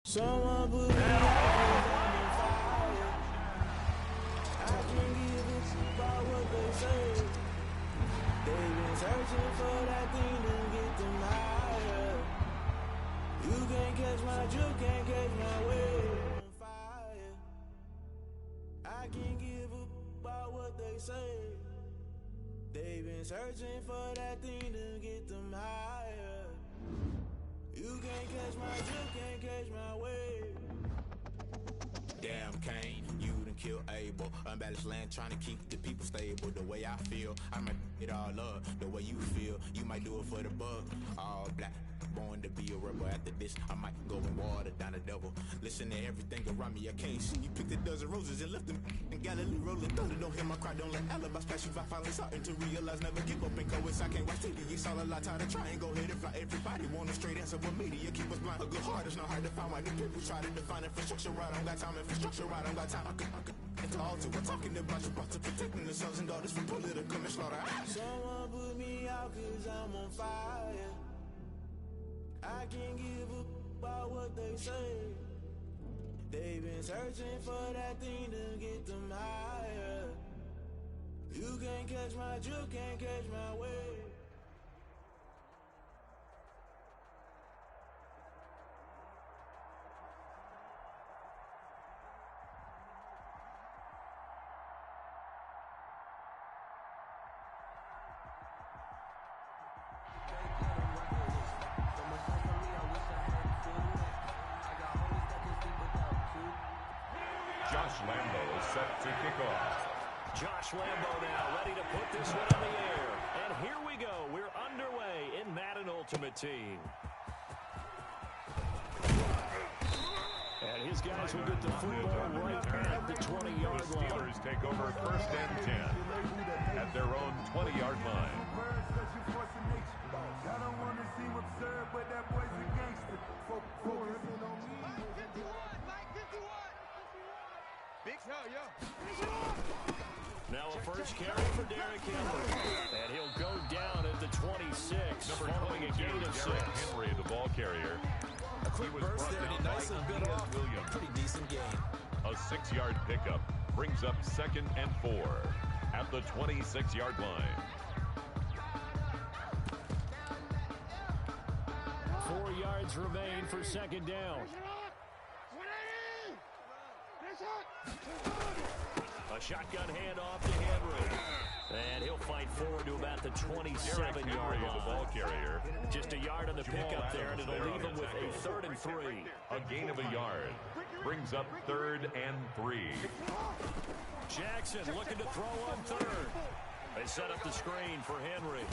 Someone put me out 'cause I'm on fire. I can't give a fuck about what they say. They've been searching for that thing to get them higher. You can't catch my drift, can't catch my wave. On fire. I can't give a fuck about what they say. They've been searching for that thing to get them higher. You can't catch my drift, can't catch my wave. Damn, Kane, you done killed Abel. Unbalanced land, trying to keep the people stable. The way I feel, I might it all up. The way you feel, you might do it for the buck. All black, born to be a rebel. After this, I might go and water down the devil. Listen to everything around me, I can't see. You picked a dozen roses and left them in Galilee rolling thunder. Don't hear my cry, don't let alibis pass you by. Finally starting to realize, never give up and coincide. I can't watch TV, it's all a lot. Time to try and go ahead and fly. Everybody want a straight answer, but media keep us blind. A good heart is not hard to find. Why the people try to define infrastructure right? I don't got time, infrastructure right? I don't got time. I could into all to. We're talking about you, about to protecting the sons and daughters from political slaughter. Someone put me out 'cause I'm on fire. I can't give a fuck about what they say. They've been searching for that thing to get them higher. You can't catch my drift, can't catch my wave. Josh Lambo is set to kick off. Josh Lambo now ready to put this one in the air. And here we go. We're underway in Madden Ultimate Team. And his guys will get the football right at the 20-yard line. Steelers take over first and 10 at their own 20-yard line. I don't want to seem absurd, but that boy's a gangster. Focusing on me. Mike 51. Big hell, yo. Now a first carry for Derrick Henry. And he'll go down at the 26, following a gain of 6. Henry, the ball carrier. A quick burst there, and he nice and built off. Pretty decent game. A 6-yard pickup brings up 2nd and 4 at the 26-yard line. 4 yards remain for second down. A shotgun handoff to Henry. And he'll fight forward to about the 27-yard line. The ball carrier. Just a yard on the pickup there, and it'll leave him with a 3rd and 3. A gain of a yard brings up 3rd and 3. Jackson looking to throw on 3rd. They set up the screen for Henry.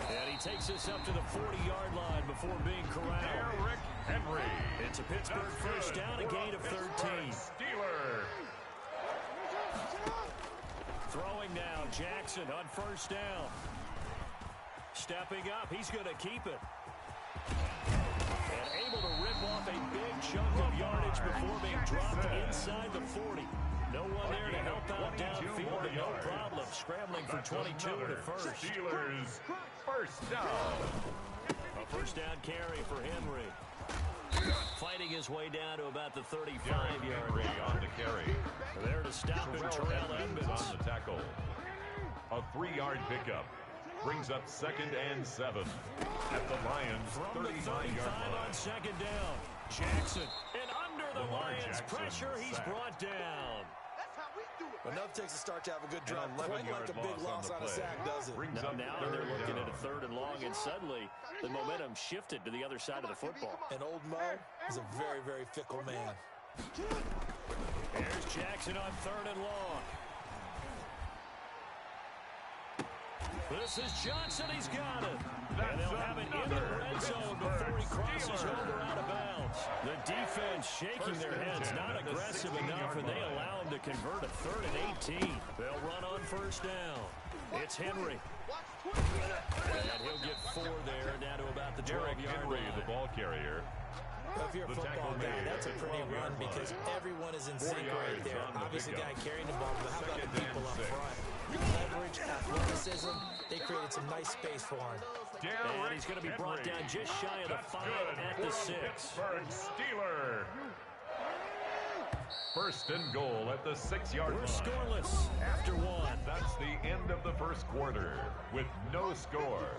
And he takes this up to the 40-yard line before being corralled. Derrick Henry. It's a Pittsburgh first down, a gain of 13. Steelers. Throwing now, Jackson on first down. Stepping up, he's going to keep it. And able to rip off a big chunk of yardage before being dropped inside the 40. No one there to help out downfield, but no problem. Scrambling for 22 to first. Steelers first down. A first down carry for Henry. Fighting his way down to about the 35-yard line. On the carry. There to stop him, Terrell Edmonds. On the tackle. A 3-yard pickup brings up 2nd and 7 at the Lions' From the 35 line. on second down. Jackson, and under the Lions Jackson pressure, he's sacked. brought down. That's how we do it. Enough takes a start to have a good drive. An Quite 11-yard like a big loss on a sack, does it? Brings up Now they're looking at a 3rd and long, and suddenly the momentum shifted to the other side of the football. And old Mo is a very, very fickle man. Here's Jackson on 3rd and long. This is Johnson, he's got it. And they'll have it in the red zone before he crosses over out of bounds. The defense shaking their heads, not aggressive enough, and they allow him to convert a 3rd and 18. They'll run on first down. It's Henry. And he'll get 4 there, down to about the Derrick 12-yard Henry, line. the ball carrier. If you're a football guy, that's a pretty run because everyone is in sync right there. Obviously, the guy carrying the ball, but how about the people up front? Leverage, athleticism, they created some nice space for him. And he's going to be brought down just shy of the 5 at the 6. Pittsburgh Steeler. First and goal at the 6-yard line. We're scoreless after 1. That's the end of the first quarter with no score.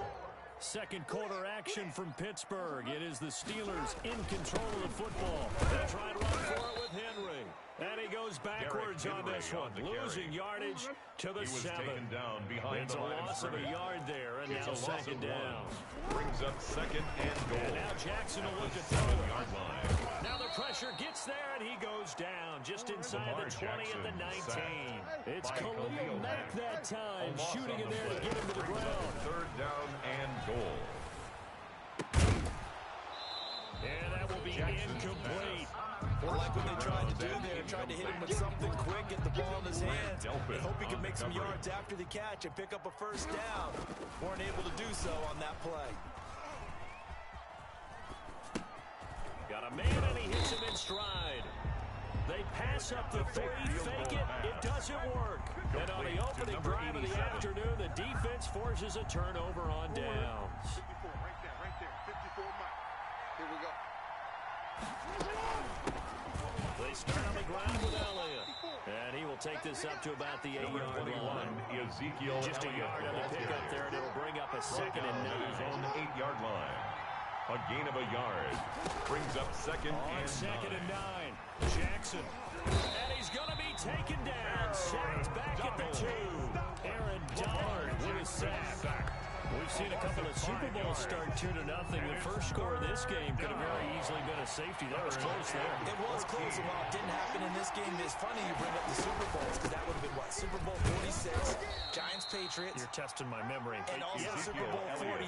Second quarter action from Pittsburgh. It is the Steelers in control of the football. They try to run for it with Henry. And he goes backwards on this one, losing yardage to the 7. Taken down behind it's the a line loss of a yard there, and now second down. Brings up second and goal. And now Jackson will look to throw it. Now the pressure gets there, and he goes down just inside the 20 at the 19. It's Khalil Mack that time, shooting in there to get him to the ground. Third down and goal. And that will be incomplete. Well, like what they tried to do there, tried to hit him with something quick, get the ball in his hands, and hope he can make some yards after the catch and pick up a first down. Weren't able to do so on that play. Got a man, and he hits him in stride. They pass up the 3, fake it, it doesn't work. And on the opening drive of the afternoon, the defense forces a turnover on downs. 54, right there, 54 miles. Here we go. They start on the ground with Elliott. And he will take this up to about the 8-yard line. Ezekiel Just a yard on the pickup there, and it'll bring up a second and 9. On the 8-yard line. A gain of a yard. Brings up second and 9. Jackson. And he's going to be taken down. Sacked back at the 2. Aaron Donald with a sack. We've seen a couple of Super Bowls start 2-0. The first score of this game could have very easily been a safety. That was close there. It was close, and while it didn't happen in this game, it's funny you bring up the Super Bowls, because that would have been, what, Super Bowl 46, Giants-Patriots. You're testing my memory. And also Super Bowl 48,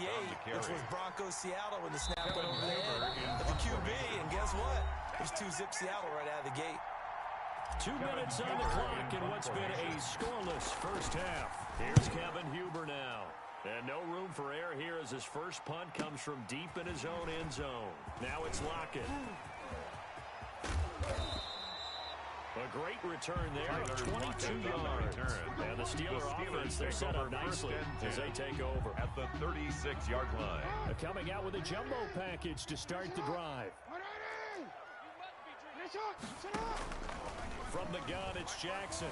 which was Broncos-Seattle when the snap went over the head of the QB, and guess what? There's 2-zip Seattle right out of the gate. 2 minutes on the clock in what's been a scoreless first half. Here's Kevin Huber now. And no room for error here as his first punt comes from deep in his own end zone. Now it's Lockett. A great return there of 22 yards. And the Steelers offense, they're set up nicely as they take over. At the 36-yard line. Coming out with a jumbo package to start the drive. From the gun, it's Jackson.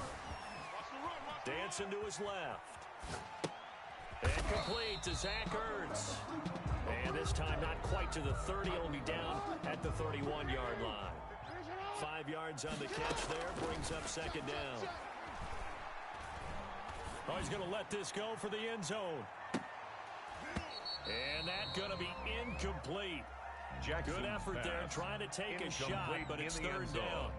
Dancing to his left. And complete to Zach Ertz. And this time not quite to the 30. He'll be down at the 31-yard line. 5 yards on the catch there. Brings up second down. Oh, he's going to let this go for the end zone. And that's going to be incomplete. Good effort there trying to take a shot, but it's third down.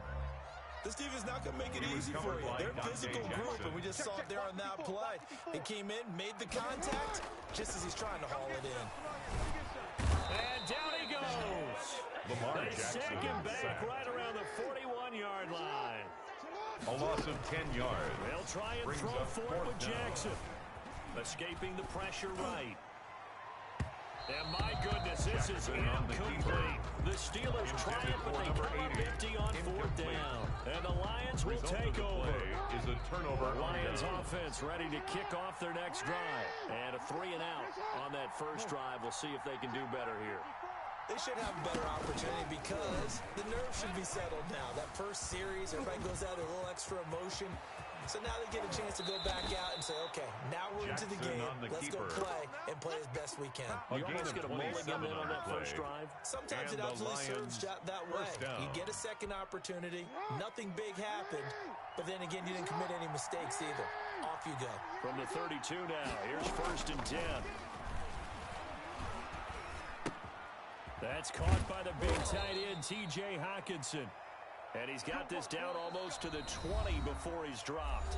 This defense not going to make it easy for you. They're a physical group, and we just saw it there on that play. He came in, made the contact, just as he's trying to haul it in. And down he goes. They sack him back right around the 41-yard line. A loss of 10 yards. They'll try and throw for it with Jackson. Escaping the pressure right. And my goodness, this is incomplete. The Steelers triumph, but they come up empty on fourth down. And the Lions will take over. Is a turnover. Lions offense ready to kick off their next drive. And a 3-and-out on that first drive. We'll see if they can do better here. They should have a better opportunity because the nerves should be settled now. That first series, everybody goes out with a little extra emotion. So now they get a chance to go back out and say, okay, now we're into the game. Let's go play and play as best we can. You almost get a mulligan in on that first drive. Sometimes it absolutely serves that way. You get a second opportunity. Nothing big happened. But then again, you didn't commit any mistakes either. Off you go. From the 32 now, here's first and 10. That's caught by the big tight end, T.J. Hockenson. And he's got this down almost to the 20 before he's dropped.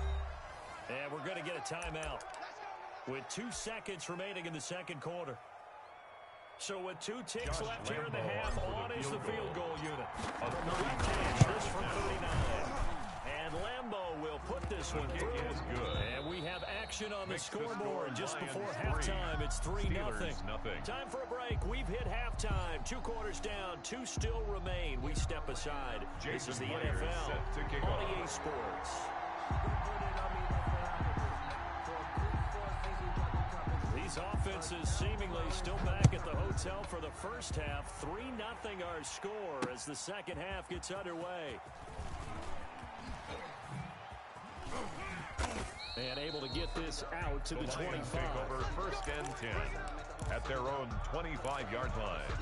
And we're going to get a timeout with 2 seconds remaining in the second quarter. So with 2 ticks left here in the half, on is the field goal unit. From the left hand, this from 39. And Lambeau will put this one through. And we have action on the scoreboard just before halftime. It's 3-0. Time for a break. We've hit halftime. 2 quarters down. 2 still remain. We step aside. This is the NFL on EA Sports. These These offenses seemingly still back at the hotel for the first half. 3-0 our score as the second half gets underway. And able to get this out to the 25. Take over first and 10 at their own 25-yard line.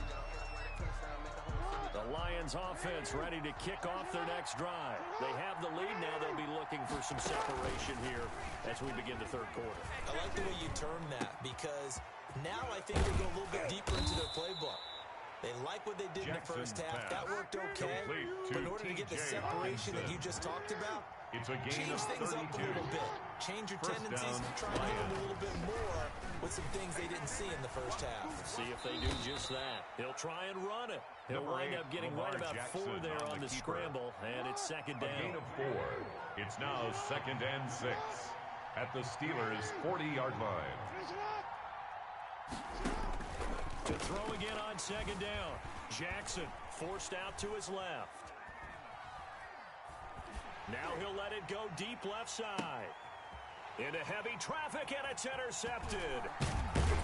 The Lions offense ready to kick off their next drive. They have the lead now. They'll be looking for some separation here as we begin the third quarter. I like the way you term that because now I think they go a little bit deeper into their playbook. They like what they did in the first half. That worked okay. But in order to get the separation that you just talked about, it's a game change things up a little bit. Change your tendencies. Try and hit them a little bit more with some things they didn't see in the first half. Let's see if they do just that. He'll try and run it. He'll wind up getting right about 4 there on the scramble, and it's second down. A gain of 4. It's now second and 6 at the Steelers' 40-yard line. To throw again on second down. Jackson forced out to his left. Now he'll let it go deep left side. Into heavy traffic, and it's intercepted.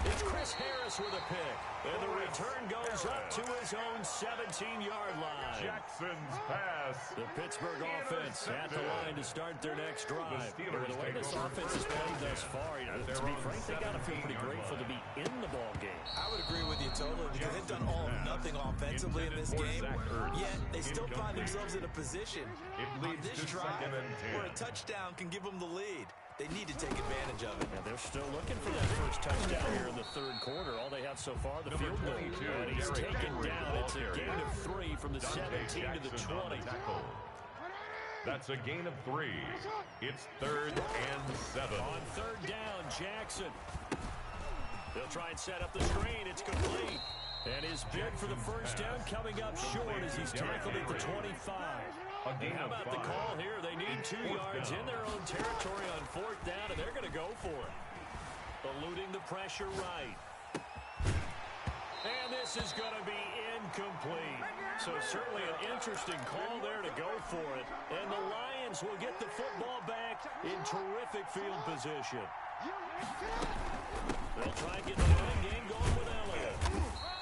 It's Chris Harris with a pick. And the return goes up to his own 17-yard line. Jackson's pass. The Pittsburgh offense at the line to start their next drive. The way this offense has played thus far, to be frank, they got to feel pretty grateful to be in the ball game. I would agree with you totally because they've done all or nothing offensively in this game, yet they still find themselves in a position on this drive where a touchdown can give them the lead. They need to take advantage of it. Yeah, they're still looking for that first touchdown here in the third quarter. All they have so far, the field goal. And he's taken down. It's a gain of 3 from the 17 to the 20. That's a gain of 3. It's third and 7. On third down, Jackson. They'll try and set up the screen. It's complete. And his bid for the first down coming up short as he's tackled at the 25. And how about the call here? They need 2 yards in their own territory on fourth down, and they're going to go for it. Eluding the pressure right. And this is going to be incomplete. So certainly an interesting call there to go for it. And the Lions will get the football back in terrific field position. They'll try and get the running game going with Elliott.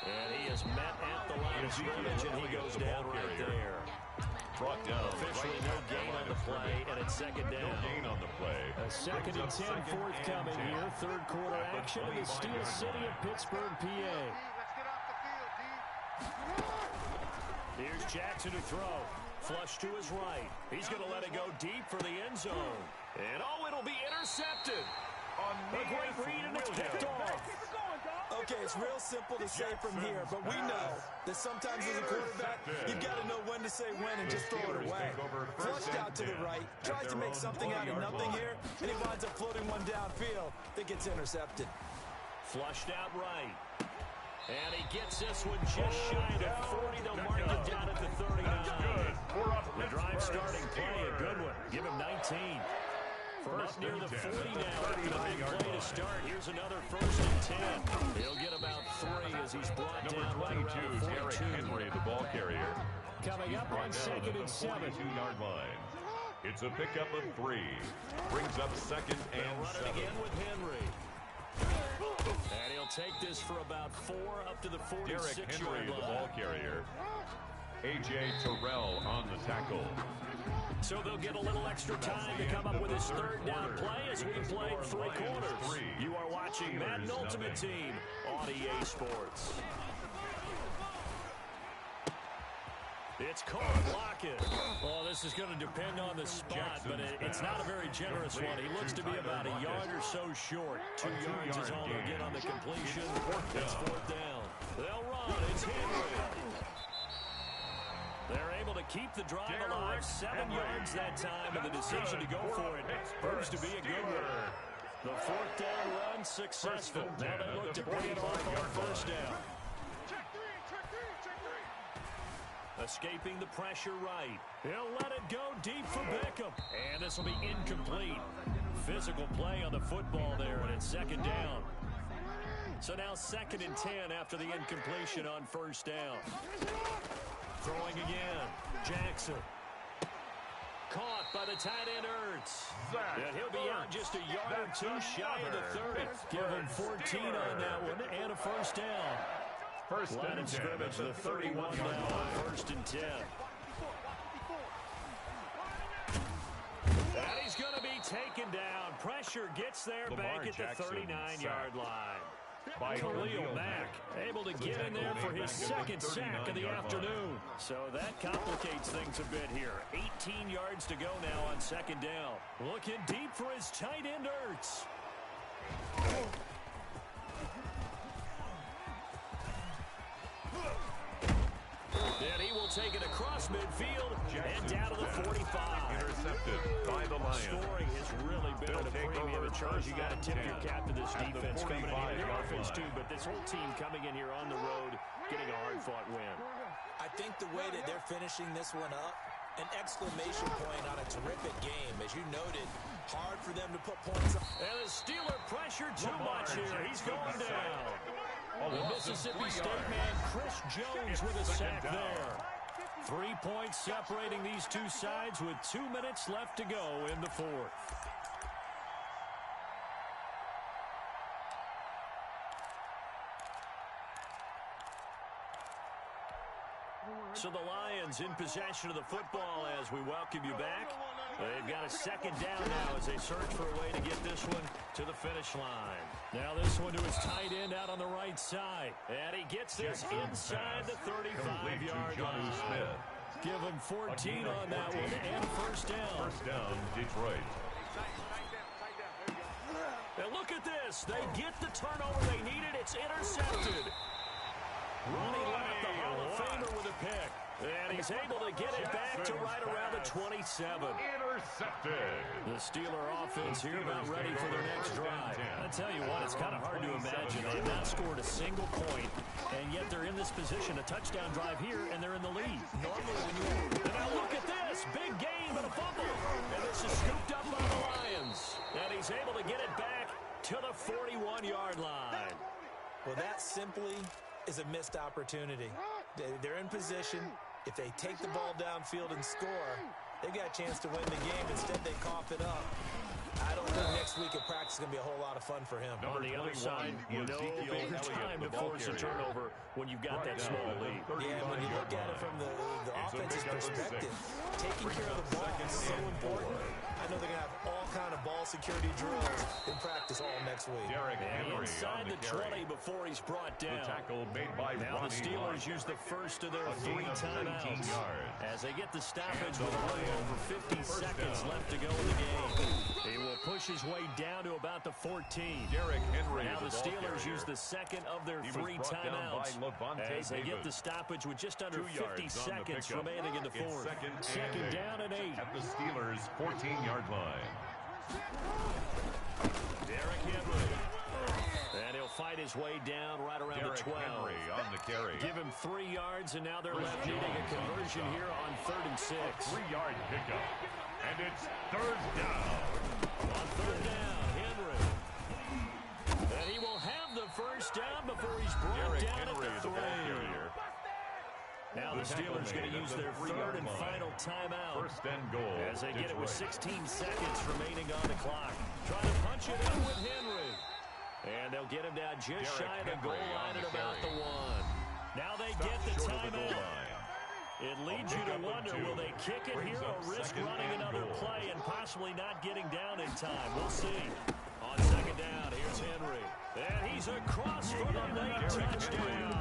And he is met at the line of scrimmage, and he goes down right there. Brought down. Officially no gain on the play, and it's second down. No gain on the play. A second and 10 forthcoming here. Third quarter action in the Steel City of Pittsburgh, PA. Here's Jackson to throw. Flush to his right. He's going to let it go deep for the end zone. And it'll be intercepted. A great read, and it's picked off. Okay, it's real simple to say from here, but we know that sometimes as a quarterback, you've got to know when to say when and just throw it away. Flushed out to the right, tries to make something out of nothing here, and he winds up floating one downfield that gets intercepted. Flushed out right. And he gets this one just shy of 40. They'll mark it down at the 39. The drive starting play, a good one. Give him 19. From up near the 40 now, after the big play to start. Here's another first and 10. He'll get about 3 as he's brought down right around 42. Henry, the ball carrier. Coming up on second and 7. 22-yard line. It's a pickup of 3. Brings up second and 7. Again with Henry. And he'll take this for about 4 up to the 46-yard line. The ball carrier. A.J. Terrell on the tackle. So they'll get a little extra time to come up with his third down play as we played 3 quarters. You are watching Madden Ultimate Team on EA Sports. It's caught. Block it. Well, this is going to depend on the spot, but it's not a very generous one. He looks to be about a yard or so short. 2 yards is all they'll get on the completion. It's fourth down. They'll run. It's Henry. They're able to keep the drive alive. 7 yards that time, and the decision to go for it proves to be a good one. The fourth down run successful. Now they look to bring it off on first down. Escaping the pressure right. He'll let it go deep for Beckham. And this will be incomplete. Physical play on the football there, and it's second down. So now second and 10 after the incompletion on first down. Throwing again. Jackson. Caught by the tight end, Ertz. And he'll be out just a yard or two shy of the 30. Give him 14 on that one and a first down. Line of scrimmage, the 31 now on 1st and 10. And he's going to be taken down. Pressure gets there back at the 39-yard line. Khalil Mack able to get in there for his second sack of the afternoon. So that complicates things a bit here. 18 yards to go now on 2nd down. Looking deep for his tight end, Ertz. And he will take it across midfield and down to the 45. Intercepted by the Lions. Scoring has really been at a premium in charge. You got to tip your cap to this defense coming in here. Their offense too, but this whole team coming in here on the road, getting a hard-fought win. I think the way that they're finishing this one up, an exclamation point on a terrific game. As you noted, hard for them to put points on. And the Steeler pressure too much here. He's going down. The Mississippi State man, Chris Jones, with a sack there. 3 points separating these two sides with 2 minutes left to go in the 4th. So the Lions in possession of the football as we welcome you back. They've got a 2nd down now as they search for a way to get this one to the finish line. Now this one to his tight end out on the right side. And he gets this inside the 35-yard line. Give him 14 on that one and first down. First down, Detroit. And look at this. They get the turnover they needed. It's intercepted. Running left, the Hall of Famer with a pick. And he's able to get it back to right around the 27. Intercepted. The Steeler offense here about ready for their next drive. I tell you what, it's kind of hard to imagine. They have not scored a single point, and yet they're in this position, a touchdown drive here, and they're in the lead. Normally when you... And now look at this. Big game and a fumble. And this is scooped up by the Lions. And he's able to get it back to the 41-yard line. Well, that simply is a missed opportunity. They're in position. If they take the ball downfield and score, they've got a chance to win the game. Instead, they cough it up. I don't think next week at practice is going to be a whole lot of fun for him. On the other side, no bigger time to force a turnover when you've got that small lead. Yeah, when you look at it from the offense's perspective, taking care of the ball is so important. I know they're going to have all kind of ball security drills in practice all next week. Inside the 20 before he's brought down. The tackle made by now the Steelers use the first of their 3 timeouts as they get the stoppage with a little over 50 seconds left to go in the game. He will push his way down to about the 14. Now the Steelers use the second of their 3 timeouts as they get the stoppage with just under 50 seconds remaining in the 4th. Second down and 8. At the Steelers' 14-yard line. Derrick Henry. And he'll fight his way down right around the 12. Henry on the carry. Give him 3 yards, and now they're left needing a conversion here on 3rd and 6. 3-yard pickup. And it's 3rd down. On 3rd down, Henry. And he will have the first down before he's brought down at the 3. Now the Steelers going to use their 3rd and final timeout. First and goal. As they get it with 16 seconds remaining on the clock. Trying to punch it in with Henry. And they'll get him down just shy of the goal line at about the 1. Now they get the timeout. It leads you to wonder, will they kick it here or risk running another play and possibly not getting down in time? We'll see. On 2nd down, here's Henry. And he's across for the late touchdown.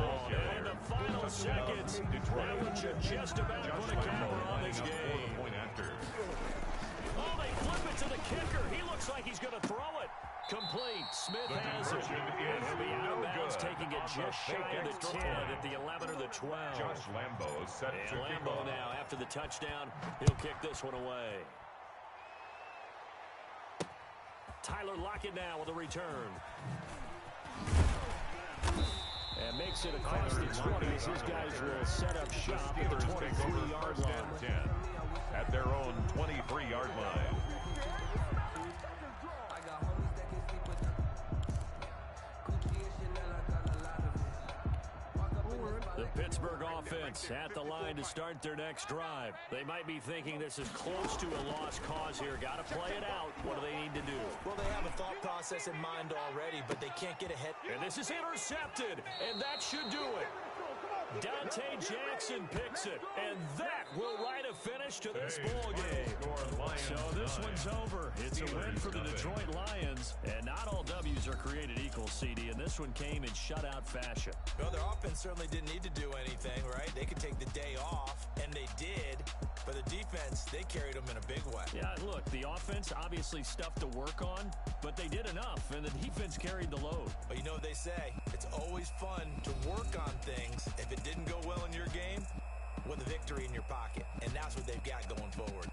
And the final seconds, that one should just about put a capper on this game. Oh, they flip it to the kicker. He looks like he's going to throw it. Complete. Smith has it. And he'll be out of bounds, taking it just shy of the 10 at the 11 or the 12. Josh Lambo set to Lambo now, after the touchdown, he'll kick this one away. Tyler Lockett now with a return. And makes it across the 20 as his guys will set up shop at the 23-yard line. At their own 23-yard line. The Pittsburgh offense at the line to start their next drive. They might be thinking this is close to a lost cause here. Got to play it out. What do they need to do? Well, they have a thought process in mind already, but they can't get ahead. And this is intercepted, and that should do it. Dante Jackson picks it, and that will write a finish to this ball game. So this one's over. It's a win for the Detroit Lions, and not all W's are created equal, CD, and this one came in shutout fashion. Well, their offense certainly didn't need to do anything, right? They could take the day off, and they did. But the defense, they carried them in a big way. Yeah, look, the offense obviously stuff to work on, but they did enough, and the defense carried the load. But you know what they say, it's always fun to work on things. If it didn't go well in your game, with a victory in your pocket. And that's what they've got going forward.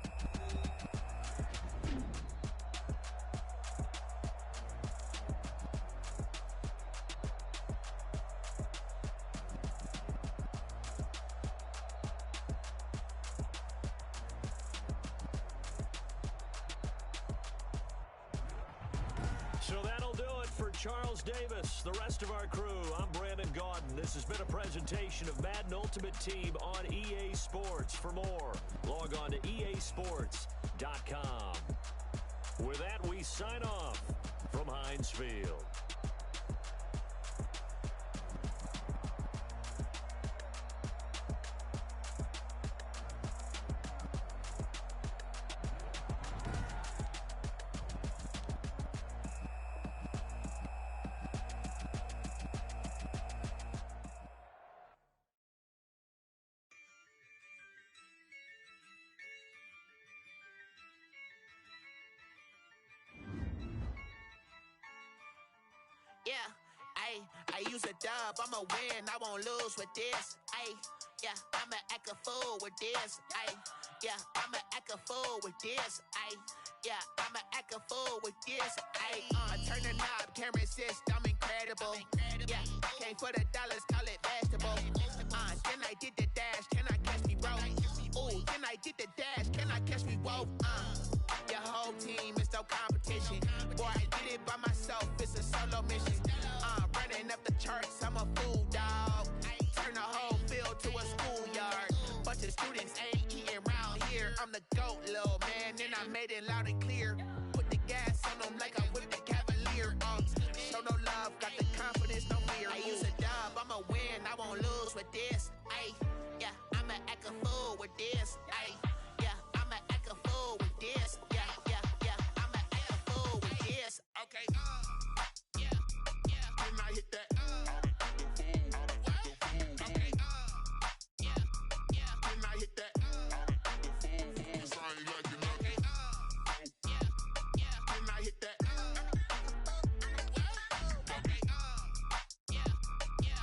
So that'll do it for Charles Davis, the rest of our crew. I'm Brandon Gaudin. This has been a presentation of Madden Ultimate Team on EA Sports. For more, log on to easports.com. With that, we sign off from Heinz Field. Yeah, I use a dub, I'ma win, I won't lose with this. Yeah, I'ma act a fool with this. Yeah, I'ma act a fool with this. Yeah, I'ma act a fool with this. Turn the knob, camera assist, I'm incredible. Yeah, came for the dollars, call it vegetable. Then I did the dash, can I catch me, bro? Ooh, then I did the dash, can I catch me, whoa? Your whole team is no competition. Boy, I did it by myself, it's a solo mission. Running up the charts, I'm a fool, dog. Turn the whole field to a schoolyard. Bunch of students ain't eating round here. I'm the GOAT, little man, and I made it loud and clear. Put the gas on them like I whipped the Cavalier. Show no love, got the confidence, no fear. I use a dub, I'ma win, I won't lose with this. Yeah, I'ma act a fool with this. Yeah, I'ma act a fool with this. Yeah, I'ma act a fool with this. Okay, Can I hit that? Okay, Can I hit that? Cause I ain't like it nothing. Can I hit that?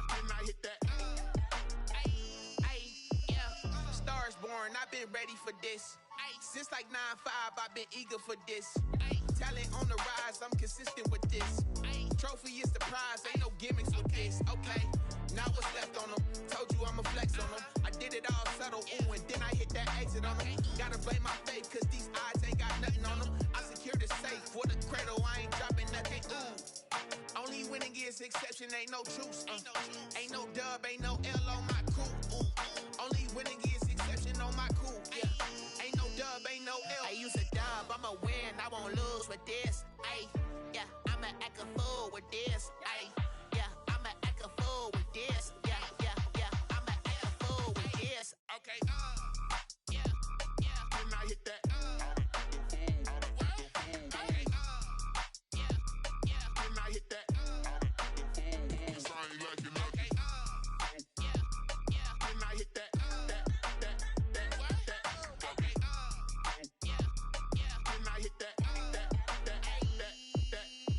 Can I hit that? Stars born, I've been ready for this. Since like 9-5, I've been eager for this. Talent on the rise, I'm consistent with this. Trophy is the prize, ain't no gimmicks with this. Okay, now what's left on them? Told you I'ma flex on them. I did it all subtle, ooh, and then I hit that exit on them. Gotta blame my faith, cause these odds ain't got nothing on them. I secure the safe for the cradle, I ain't dropping nothing, ooh. Only winning is exception, ain't no truce. Ain't no dub, ain't no L on my crew. Only winning is exception on my crew. Yeah, ain't no dub, ain't no L. I use a dub, I'ma win, I won't lose with this. Yeah, I'ma act a fool with this. Yeah, I'ma act a fool with this. Yeah, I'ma act a fool with this. Okay. Can I hit that? Can I hit that? Cause I ain't like it nothing. Can I hit that? Okay. Can I hit that?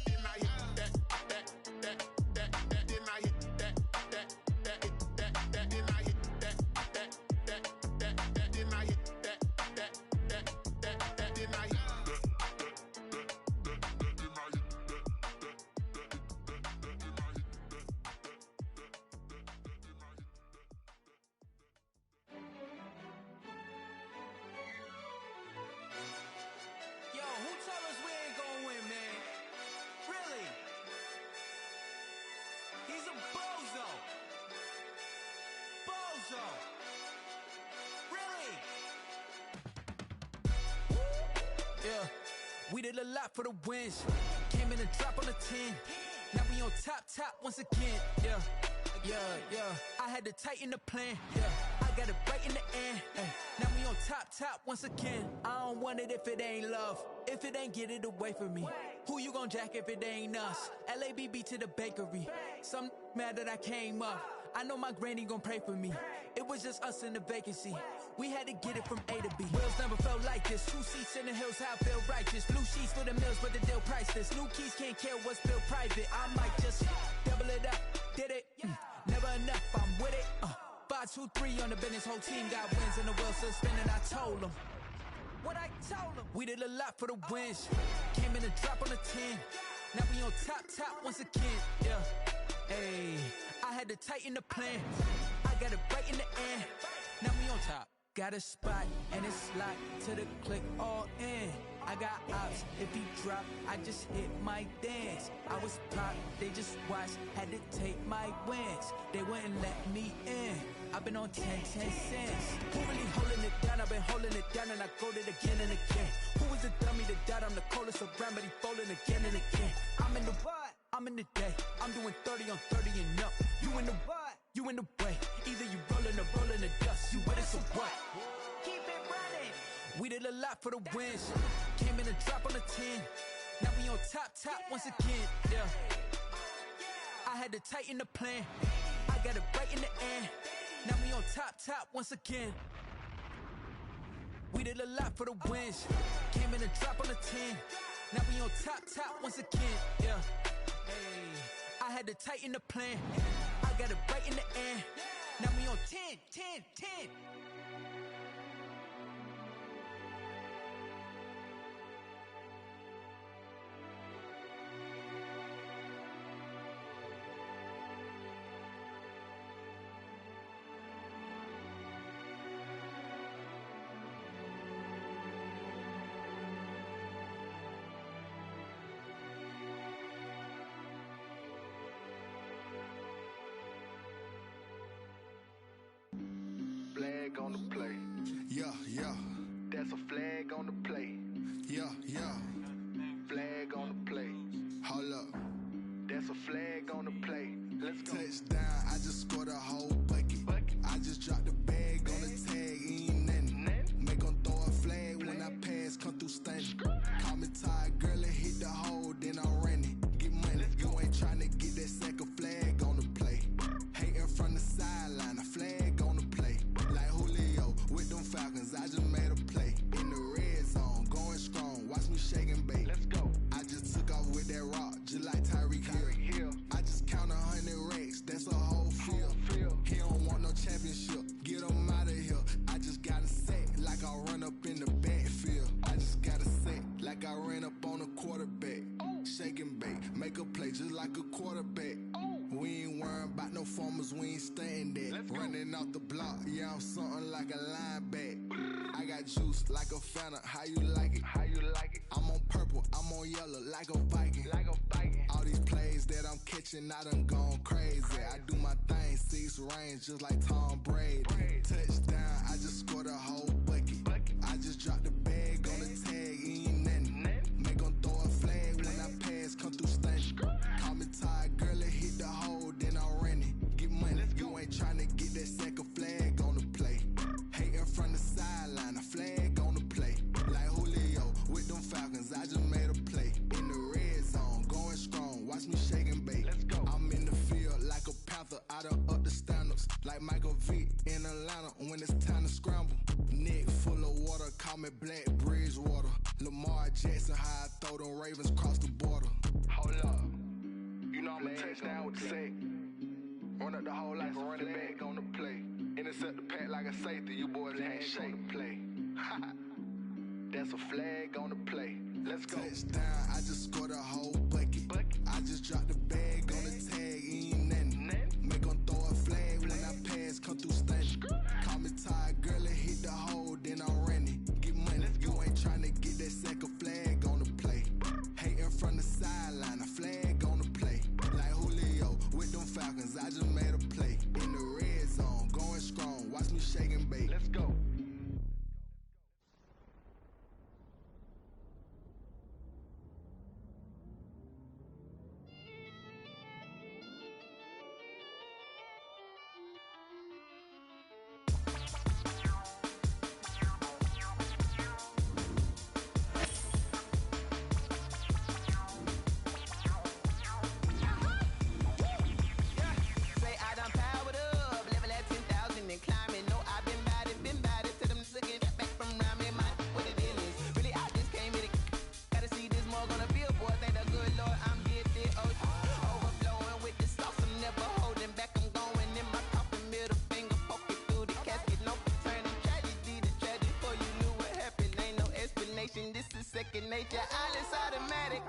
Can I hit that? so. Really? Yeah, we did a lot for the wins. Came in a drop on the 10. Now we on top once again. Yeah. I had to tighten the plan. Yeah, I got it right in the end. Now we on top once again. I don't want it if it ain't love. If it ain't, get it away from me. Who you gon' jack if it ain't us? LABB to the bakery. Some mad that I came up. I know my granny gon' pray for me. It was just us in the vacancy. We had to get it from A to B. Wheels never felt like this. 2 seats in the hills, how I feel righteous. Blue sheets for the mills, but the deal priceless. New keys can't care what's built private. I might just double it up. Did it? Never enough, I'm with it. 5, 2, 3 on the business. Whole team got wins and the wheels still spinning. I told them what I told them. We did a lot for the wins. Came in a drop on the 10. Now we on top once again. Yeah. Hey, I had to tighten the plan. I got it right in the end. Now we on top. Got a spot and it's locked to the click all in. I got ops, if he drop, I just hit my dance. I was pop, they just watched, had to take my wins. They wouldn't let me in. I've been on 10 cents. Who really holding it down? I've been holding it down and I go it again and again. Who was the dummy that died? I'm the coldest around, but he folding again and again. I'm in the what? I'm in the day. I'm doing 30 on 30 and up. You in the what? You in the way. Either you rolling or rolling the dust. You with us or what? Keep it running. We did a lot for the wins. Came in a drop on the 10. Now we on top once again. Yeah. I had to tighten the plan. I got it right in the end. Now we on top once again. We did a lot for the wins. Came in a drop on the 10. Now we on top once again. Yeah. Hey, I had to tighten the plan. I got it right in the end. Now we on 10. Flag on the play. Yeah. That's a flag on the play. Yeah. Flag on the play. Hold up. That's a flag on the play. Let's go. Touchdown, I just scored a whole bucket. I just dropped the bag on the tag, ain't nothing. Make 'em throw a flag when I pass, come through stunning. Call me tired, girl, and hit the hole, then I'm running. Get money, you ain't tryna get that second flag on the play. Hating from the sideline, a flag on the play. Like Julio with them Falcons, I just made a play. In the red zone, going strong, watch me shake and bake. Let's go. I just took off with that rock, just like Tyreek Hill. I just count 100 racks, that's a whole field. He don't want no championship, get him out of here. I just got a set, like I run up in the backfield. I just got a set, like I ran up on a quarterback. Shake and bake, make a play just like a quarterback. We ain't worrying about no formers, we ain't staying there. Running off the block, yeah, I'm something like a lineback. I got juice like a Fanta, how you like it? I'm on purple, I'm on yellow, like a Viking. All these plays that I'm catching, I done gone crazy. I do my thing, 6 range, just like Tom Brady. Touchdown, I just scored a whole bucket. I just dropped the bag on the tag, ain't nothing. Make 'em throw a flag when I pass, come through stunning. Call me tired, girl, and hit the hole, then I'm running. Get money, you ain't tryna get that second flag on the play. Hating from the sideline, a flag on the play. Like Julio with them Falcons, I just made a play. In the red zone, going strong, watch me shake and bake. I'm in the field like a panther, I done up the standards. Like Michael Vick in Atlanta when it's time to scramble. Neck full of water, call me Black Bridgewater. Lamar Jackson, how I throw them Ravens cross the border. Hold up. You know I'm a touchdown with the sack. Run up the hole like a running back on the play. Intercept the pack like a safety. You boys ain't shake the play. That's a flag on the play. Let's go. Touchdown, I just scored a whole bucket. I just dropped the bag on the tag, ain't nothing. Make 'em throw a flag when I pass, come through stunning. Call me tired, girl, and hit the hole, then I'm running. Get money, you ain't tryna get that second flag on the play. Hating from the sideline, a flag on the play. Like Julio with them Falcons, I just made a play. In the red zone, going strong, second nature. All is automatic.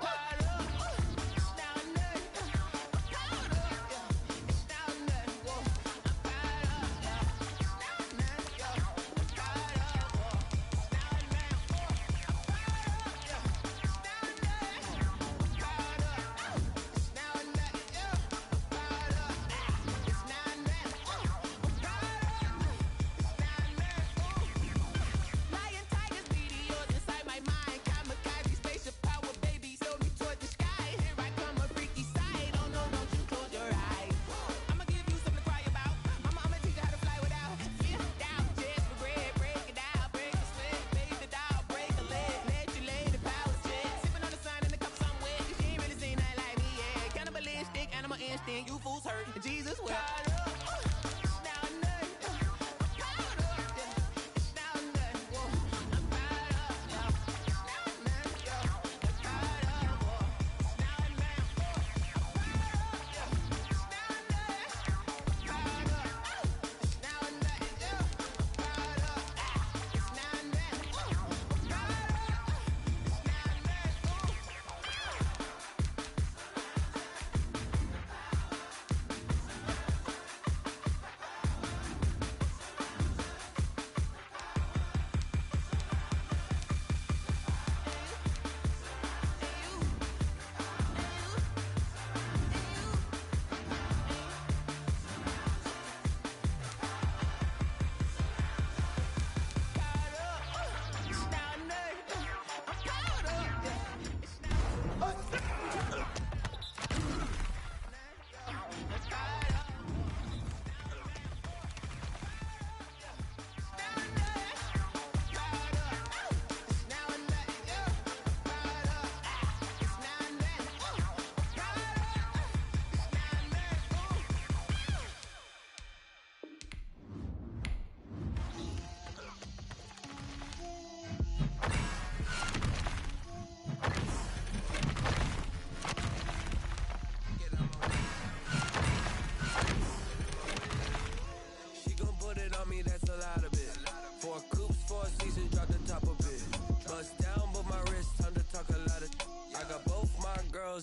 You fools hurt. Jesus will.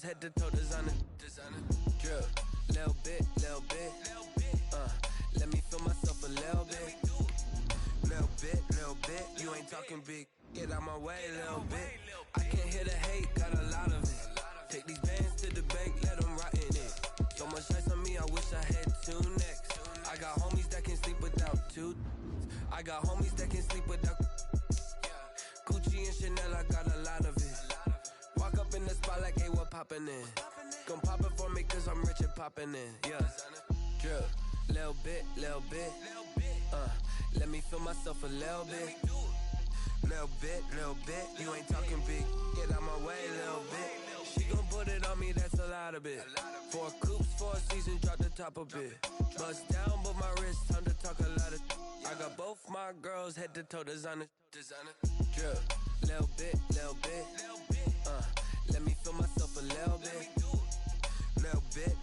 Head to toe designer, drip, little bit, let me feel myself a little bit, you ain't talking big, get out my way, little bit, I can't hear the hate, got a lot of it, take these bands to the bank, let them rot in it, so much ice on me, I wish I had two necks, I got homies that can sleep without two, I got homies that can sleep without, Gucci and Chanel, I got a lot of it, walk up in the spot like, hey, what poppin' in? Gon' pop it for me cause I'm rich and poppin' in, yeah. Drip, little bit, let me feel myself a little bit. Little bit, you ain't talking big, get out my way, little bit. She gon' put it on me, that's a lot of it. 4 coops, 4 seasons, drop the top a bit. Bust down, but my wrist, time to talk a lot of. I got both my girls, head to toe designer. Drip, little bit, let me feel myself a little bit.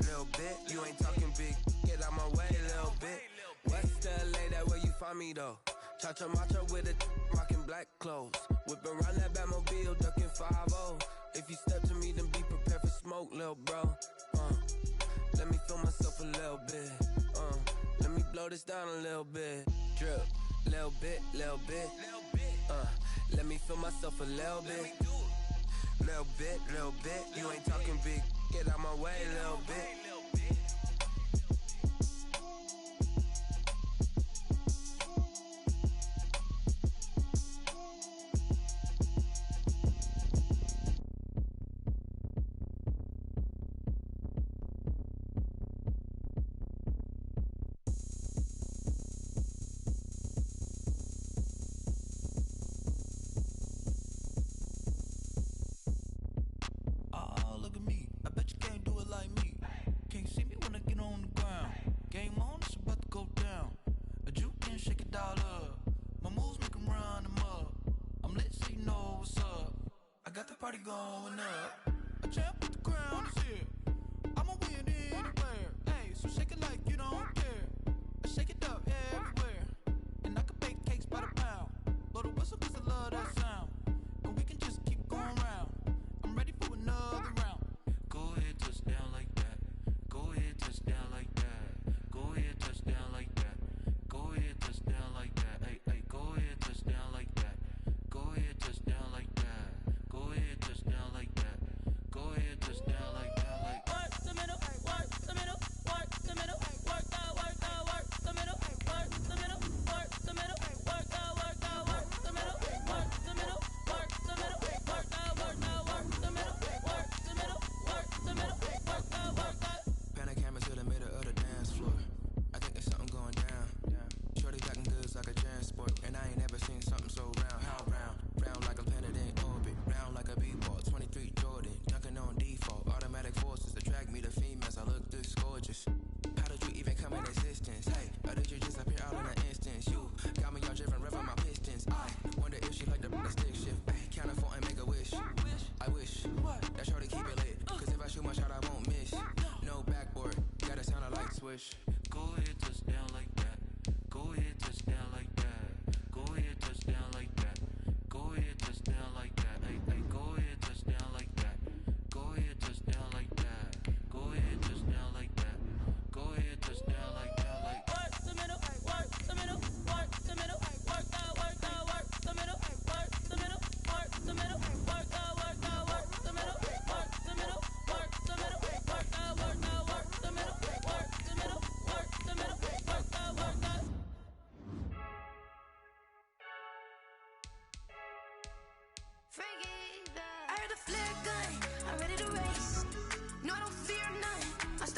Little bit, you ain't talking big, get out my way, little bit. West LA, that where you find me though. Cha-cha matcha with it, rockin' black clothes. Whippin' around that Batmobile, duckin' 5-0. If you step to me, then be prepared for smoke, lil' bro. Let me feel myself a little bit. Let me blow this down a little bit. Drip, little bit. Let me feel myself a little bit. Little bit, you ain't talking big, get out my way, little bit. Party going up. A champ with the crown is here. I'ma win anywhere. Hey, so shake it like you don't care. I shake it up everywhere. And I can bake cakes by the pound. Blow the whistle cause I love that sound. And we can just keep going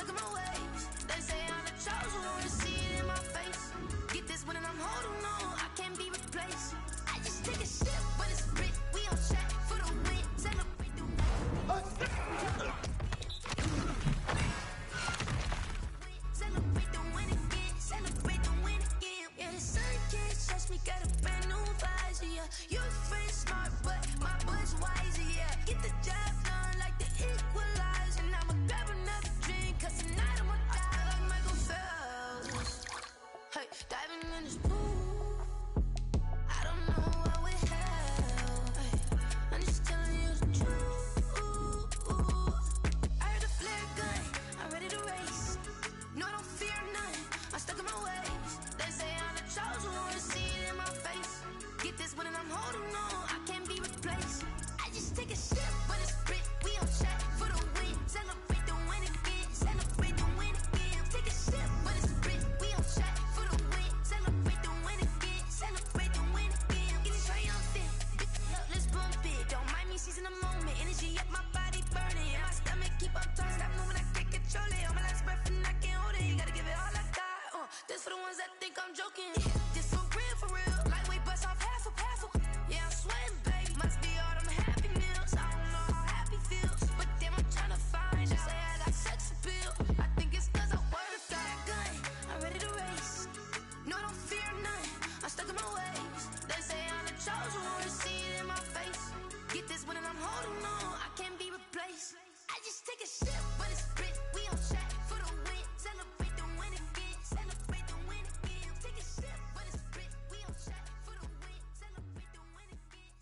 stuck in my ways. They say I'm the chosen one, to see it in my face. Get this one and I'm holding on, I can't be replaced. I just take a sip, but it's split. We on track for the win. Celebrate the win. Celebrate the win again. Celebrate the win again. Yeah, the sun can't touch me. Got a brand new visor. Yeah, you're friend smart, but my boy's wiser. Yeah, get the job done like the equalizer. And I'ma grab another drink, 'cause tonight I'ma die like Michael Phelps. Hey, diving in this pool. I don't know what we have. Hey, I'm just telling you the truth. I heard a flare gun. I'm ready to race. No, I don't fear none. I'm stuck in my ways. They say I'm the chosen one, to see it in my face. Get this one and I'm holding on, I can't be replaced. I just take a sip, but it's split. We on track for the win. Celebrate the win again. Celebrate the win again. Take a sip, but it's split. We on track for the win. Celebrate the win again. Celebrate the win again. Getting triumphant. Let's bump it. Don't mind me seizing the moment. Energy up my body burning. And my stomach keep on turning. Stop moving, I can't control it. On my last breath and I can't hold it. You gotta give it all I got. This for the ones that think I'm joking. This for real, for real. Lightweight bust off half a. Yeah, I'm sweating, baby. Must be all them happy meals. I don't know how happy feels, but damn, I'm trying to find out. Say I got sex appeal. I think it's 'cause I wear the fat gun. I'm ready to race. No, I don't fear none. I'm stuck in my ways. They say I'm the chosen one, to see it in my face. Get this one and I'm holding on, I can't be replaced. I just take a sip, but it's split. We on track for the win. Celebrate the win again. Celebrate the win again. Take a sip, but it's split. We on track for the win. Celebrate the win again.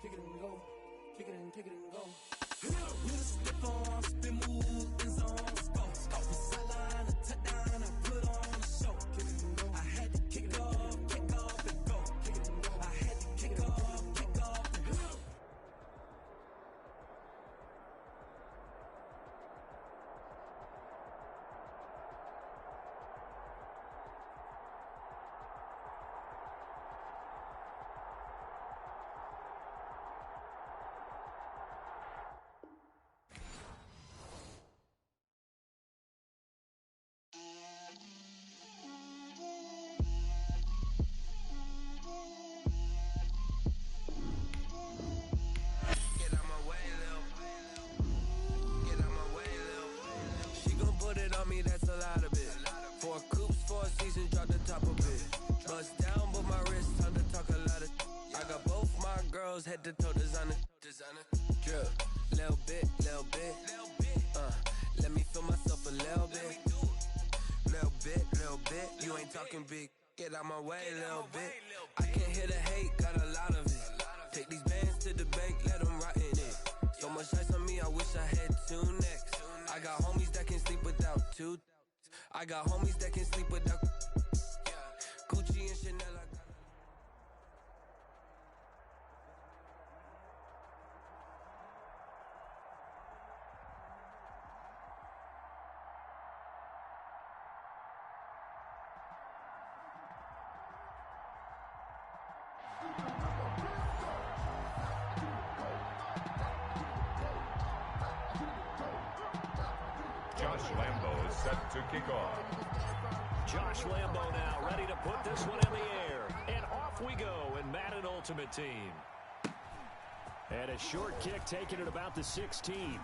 Kick it and go. Kick it and go. With a stiff on, spin move, in zone, go. Off the sideline, a touchdown, I put on a show. Kick it and go. I had to kick off and go. Kick it and go. I had to kick off and go. Get out my way, Lil. Get out my way, Lil. She gon' put it on me, that's a lot of it. 4 coops, 4 seasons, drop the top of it. Bust down, but my wrist, time to talk a lot of. I got both my girls, head to toe designer. Drip, little bit. Let me feel myself a little bit. Little bit. You ain't talking big. Get out my way, little bit. I can't hear the hate, got a lot of it. Take these bands to the bank, let them rot in it. So much ice on me, I wish I had 2 necks. I got homies that can sleep without 2. I got homies that can sleep without Gucci and Chanel. I got Josh Lambo is set to kick off. Josh Lambo now ready to put this one in the air. And off we go in Madden Ultimate Team. And a short kick taken at about the 16.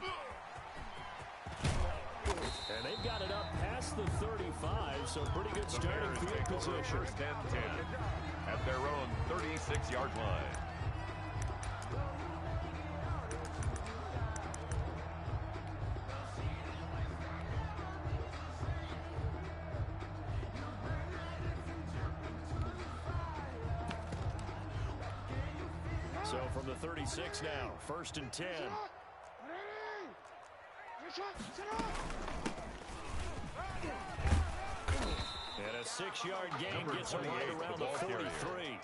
And they've got it up past the 35, so pretty good starting field position. First and 10 at their own 36-yard line. So from the 36 now, first and 10. And a 6-yard gain Number gets him right around the 43.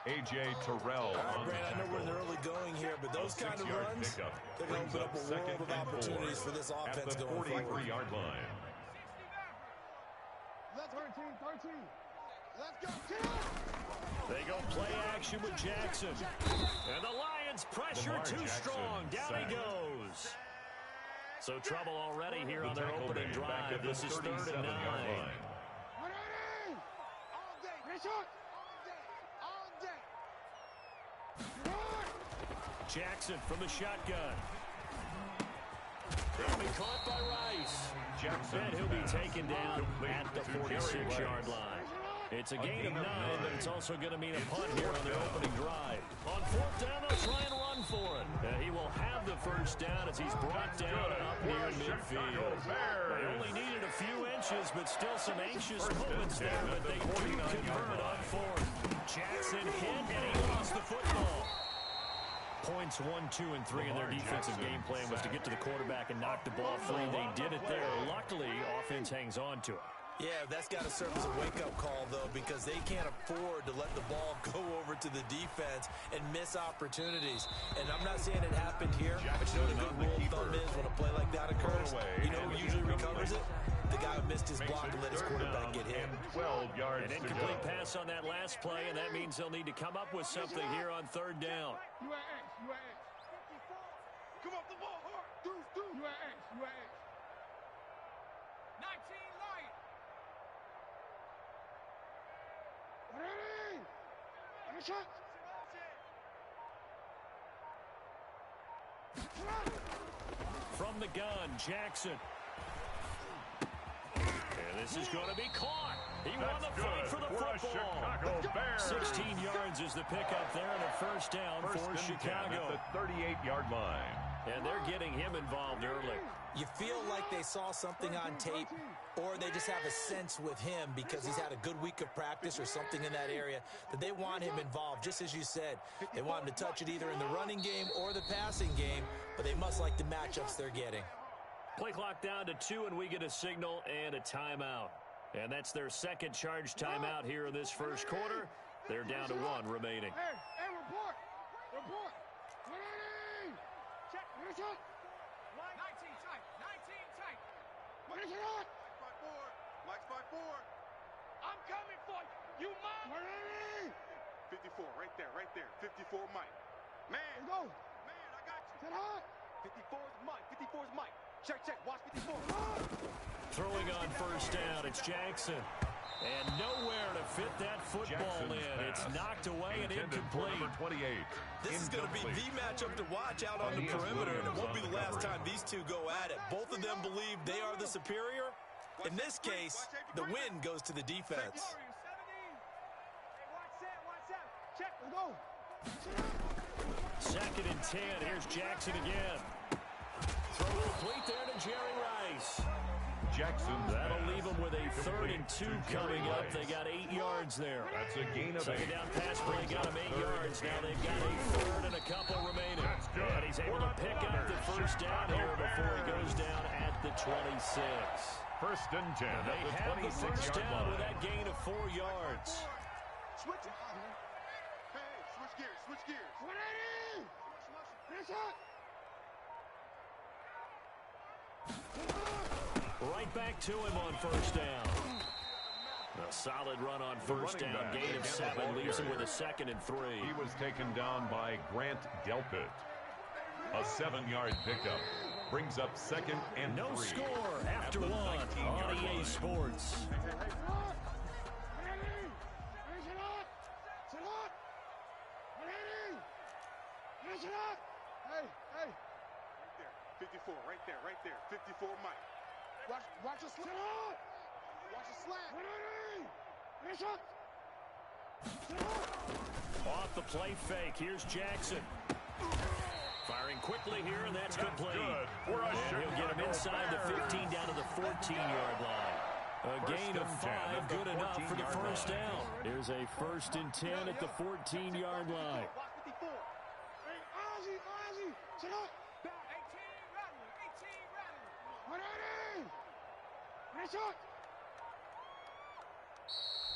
A.J. Terrell on the Brad, I know we're in the early going here, but those kind of runs, they're going to open up a world of opportunities for this offense going forward. At the 43-yard line. Let's 13. Let's go, They go play action with Jackson. And the Lions pressure too strong. Down he goes. So trouble already here on their opening drive. This is 3rd and 9. Jackson from the shotgun. He'll be caught by Rice. And he'll be taken down at the 46-yard line. It's a gain of 9, but it's also going to mean a punt here on their opening drive. On 4th down, they'll try and run for it. He will have the first down as he's brought down up near midfield. They only needed a few inches, but still some anxious moments there, but they do convert on 4th. Jackson hit, and he lost the football. Points 1, 2, and 3 in their defensive game plan was to get to the quarterback and knock the ball free. They did it there. Luckily, offense hangs on to it. Yeah, that's got to serve as a wake-up call, though, because they can't afford to let the ball go over to the defense and miss opportunities. And I'm not saying it happened here, but you know what a good rule of thumb is when a play like that occurs? You know who usually recovers it? The guy who missed his block and let his quarterback get hit. 12 yards. An incomplete pass on that last play, and that means they'll need to come up with something here on 3rd down. You at X, you at X. Come up the ball hard. Deuce. You at X, you at X. 19 Lion. Ready? And a shot. From the gun, Jackson. And this is going to be caught. He won the fight for the football. 16 yards is the pickup there, and a first down for Chicago. At the 38-yard line. And they're getting him involved early. You feel like they saw something on tape, or they just have a sense with him because he's had a good week of practice or something in that area that they want him involved, just as you said. They want him to touch it either in the running game or the passing game, but they must like the matchups they're getting. Play clock down to 2, and we get a signal and a timeout. And that's their second charge timeout here in this first quarter. They're down to 1 remaining. Hey, report. Ready? Check. What is it? 19 tight. What is it? Mike's 5-4. I'm coming for you. You mine. Ready? 54, right there. 54, Mike. Man. Let's go. Man, I got you. Sit high. 54 is Mike. Check. Watch 54. Throwing on first down, it's Jackson. And nowhere to fit that football in. It's knocked away and incomplete. Number 28. This is going to be the matchup to watch out on the perimeter, and it won't be the last time these two go at it. Both of them believe they are the superior. In this case, the win goes to the defense. Check. Let's go. 2nd and 10. Here's Jackson again. Throw complete there to Jerry Rice. Jackson. That'll leave them with a 3rd and 2 coming up. They got 8 yards there. That's a gain of 8. Second down pass play got them 8 yards. Now they've got a 3rd and a couple remaining. And he's able to pick up the first down here before he goes down at the 26. 1st and 10. They have the first down with that gain of 4 yards. Switch it. Hey, switch gears. Ready? Finish up. Right back to him on first down. A solid run on first down. Gain of 7 leaves him with a 2nd and 3. He was taken down by Grant Delpit. A 7-yard pickup. Brings up 2nd and 3. No score after 1 on EA Sports. Hey. 54, right there. 54, Mike. Watch your slant. Watch your slant. Off the play fake. Here's Jackson. Firing quickly here, and that's complete. And he'll get him inside the 15 down to the 14-yard line. A gain of 5, good enough for the first down. Here's a 1st and 10 at the 14-yard line.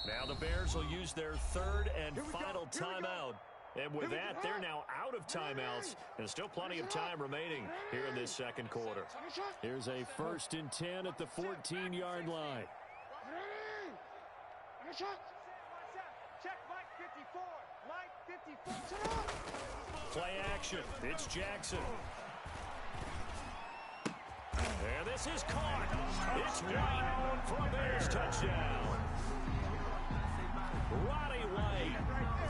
Now the Bears will use their 3rd and final timeout. And with that, they're now out of timeouts. And still plenty of time remaining here in this second quarter. Here's a 1st and 10 at the 14-yard line. Check Mike 54. Play action. It's Jackson. This is caught. It's White for a Bears touchdown. Roddy White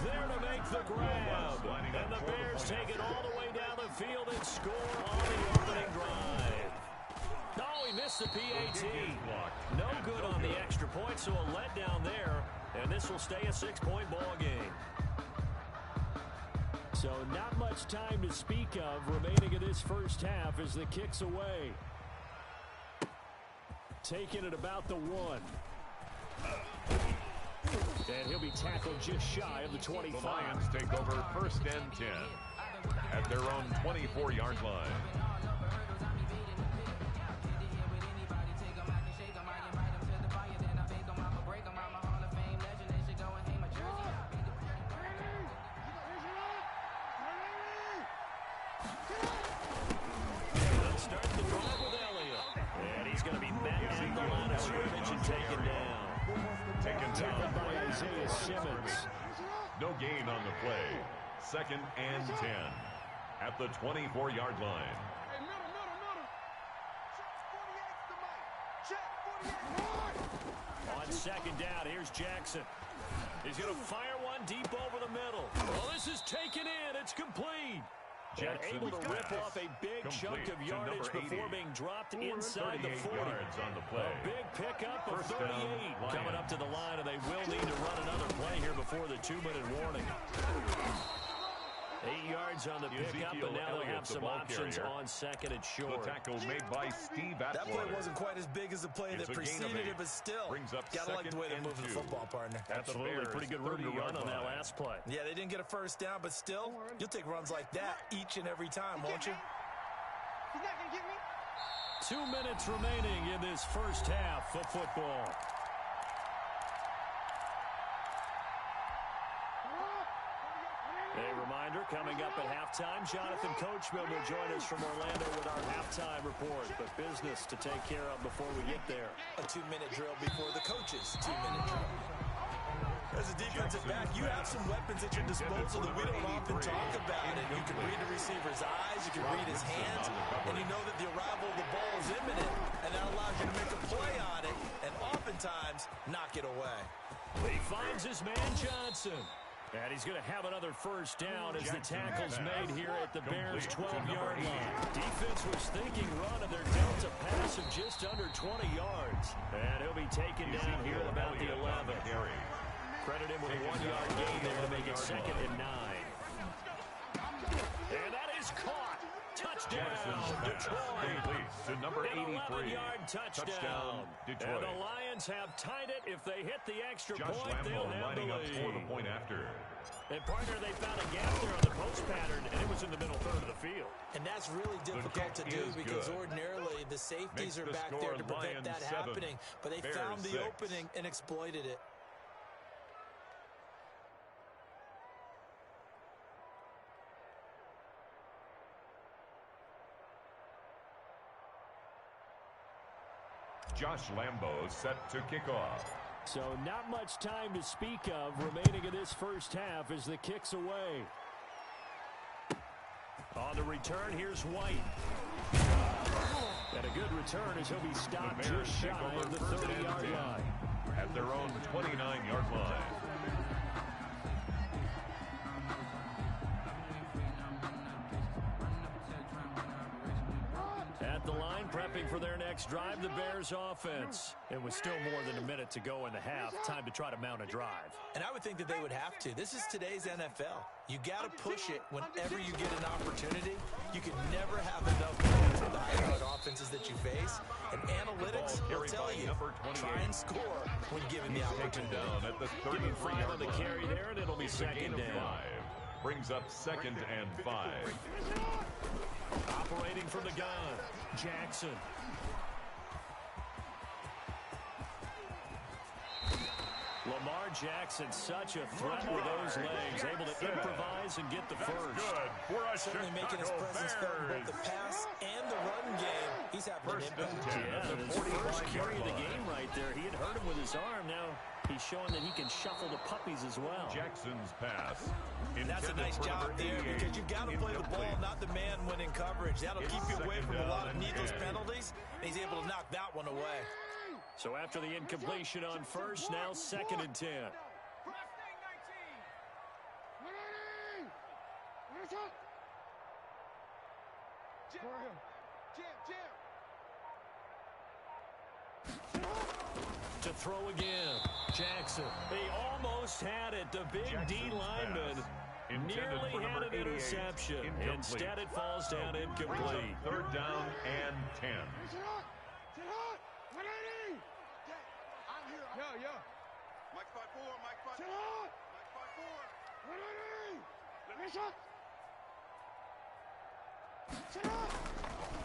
there to make the grab. And the Bears take it all the way down the field and score on the opening drive. Oh, he missed the PAT. No good on the extra point, so a letdown there. And this will stay a 6-point ball game. So not much time to speak of remaining in this first half as the kick's away. Taking it about the 1. And he'll be tackled just shy of the 25. The Lions take over 1st and 10 at their own 24-yard line. Start the drive with Elliott. And he's going to be met at the line of scrimmage and taken down. Taken by Isaiah Simmons. No gain on the play. 2nd and 10 at the 24-yard line. On 2nd down, here's Jackson. He's going to fire one deep over the middle. Well, this is taken in. It's complete. Jackson able to rip off a big chunk of yardage before being dropped inside the 40. Yards on the play. A big pickup of 38 down, coming up to the line, and they will need to run another play here before the 2-minute warning. 8 yards on the pickup, and now they'll have some options on 2nd and short. The tackle made by Steve Atwater. That play wasn't quite as big as the play that preceded it, but still. Brings up gotta like the way they're moving the football, partner. Absolutely. Pretty good room to run on that last play. Yeah, they didn't get a first down, but still, you'll take runs like that each and every time, won't you? He's not going to get me. 2 minutes remaining in this first half of football. A reminder, coming up at halftime, Jonathan Coachman will join us from Orlando with our halftime report. But business to take care of before we get there. A 2-minute drill before the coach's 2-minute drill. As a defensive back, you have some weapons at your disposal that we don't often talk about. And you can read the receiver's eyes, you can read his hands, and you know that the arrival of the ball is imminent, and that allows you to make a play on it, and oftentimes knock it away. He finds his man Johnson. And he's going to have another first down as the tackle's made here at the Bears' 12-yard line. Defense was thinking run, and they're dealt a pass of just under 20 yards. And he'll be taken down here at about the 11. Credit him with a 1-yard gain there to make it 2nd and 9. And that is caught. Touchdown, Detroit. To number 83. 11-yard touchdown. Detroit. And the Lions have tied it. If they hit the extra Josh point, Lambo they'll have the lining up lead. for the point after. And partner, they found a gap there on the post pattern, and it was in the middle third of the field. And that's really difficult to do because ordinarily the safeties are back there to prevent that happening. But they found the opening and exploited it. Josh Lambo set to kick off. So not much time to speak of remaining in this first half as the kick's away. On the return, here's White. And a good return as he'll be stopped just shy of the 30-yard line. At their own 29-yard line. At the line, prepping for their next drive, the Bears offense. It was still more than a minute to go in the half. Time to try to mount a drive. And I would think that they would have to. This is today's NFL. You got to push it whenever you get an opportunity. You can never have enough points with the high-powered offenses that you face. And analytics will tell you, try and score when given the opportunity. Down at the 5 on the carry there, and it'll be 2nd down. Brings up 2nd and 5. Operating from the gun, Jackson. Lamar Jackson, such a threat with those legs, able to improvise and get the first. Certainly making his presence felt in both the pass and the run game. He's having an impact. Yeah, his first carry of the game right there. He had hurt him with his arm. Now He's showing that he can shuffle the puppies as well. Jackson's pass. That's a nice job there because you've got to play the ball, not the man when in coverage. That'll keep you away from a lot of needless penalties, and he's able to knock that one away. So after the incompletion on first, now 2nd and 10. To throw again, Jackson. He almost had it. The big D lineman nearly had an interception. Instead, it falls down incomplete. 3rd down and 10. Mike 5-4, Mike 5-4. Mike 5-4.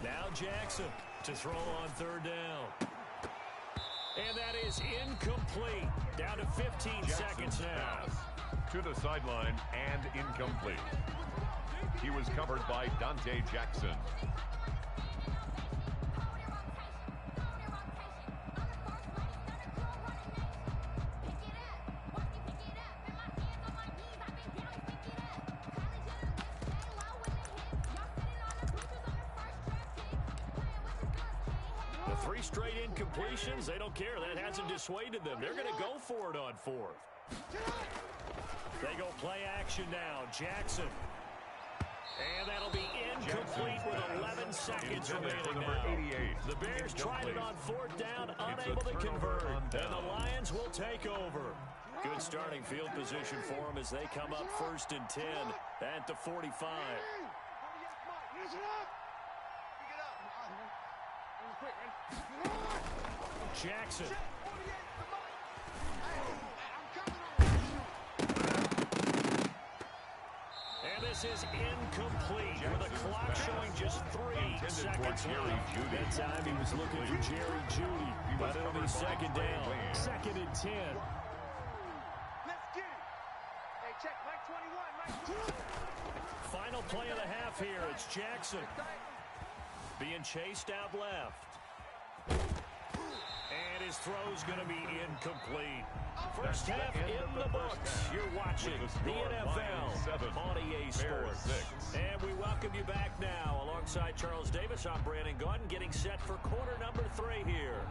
Now Jackson to throw on 3rd down. And that is incomplete. Down to 15 seconds now. To the sideline and incomplete. He was covered by Dante Jackson. The 3 straight incompletions, they don't care. That hasn't dissuaded them. They're going to go for it on 4th. They go play action now. Jackson. And that'll be incomplete with 11 seconds remaining now. The Bears tried it on 4th down, unable to convert. And the Lions will take over. Good starting field position for them as they come up 1st and 10 at the 45. Jackson. And this is incomplete with the clock showing just 3 seconds left. That time he was looking for Jerry Jeudy, but it'll be 2nd down. 2nd and 10. Let's get it. Hey, check Mike 21, Mike 2. Final play of the half here. It's Jackson being chased out left. And his throw's going to be incomplete. First half in the books. You're watching the NFL on EA Sports. And we welcome you back now. Alongside Charles Davis, I'm Brandon Gordon, getting set for quarter number 3 here.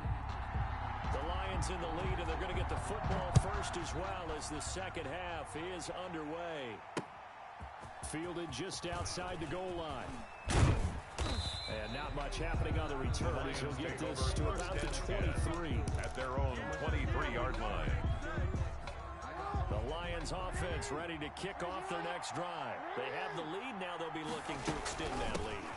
The Lions in the lead, and they're going to get the football first as well as the second half is underway. Fielded just outside the goal line. And not much happening on the return as he'll get this to about the 23. At their own 23-yard line. The Lions offense ready to kick off their next drive. They have the lead now. They'll be looking to extend that lead.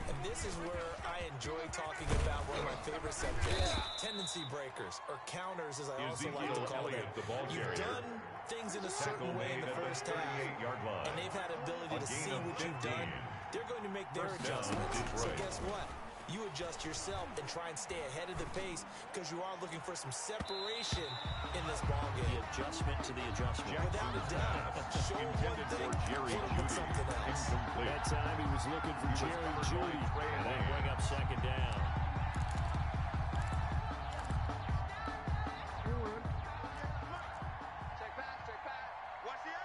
And this is where I enjoy talking about one of my favorite subjects, tendency breakers, or counters as I also like to call them. You've done things in a certain way in the first half, and they've had ability to see what you've done. They're going to make their adjustments. So guess what? You adjust yourself and try and stay ahead of the pace because you are looking for some separation in this ballgame. The adjustment to the adjustment. Without a doubt. Show one thing, put him with something else. That time he was looking for Jerry Jeudy. And they bring up 2nd down. Check back. Watch the end.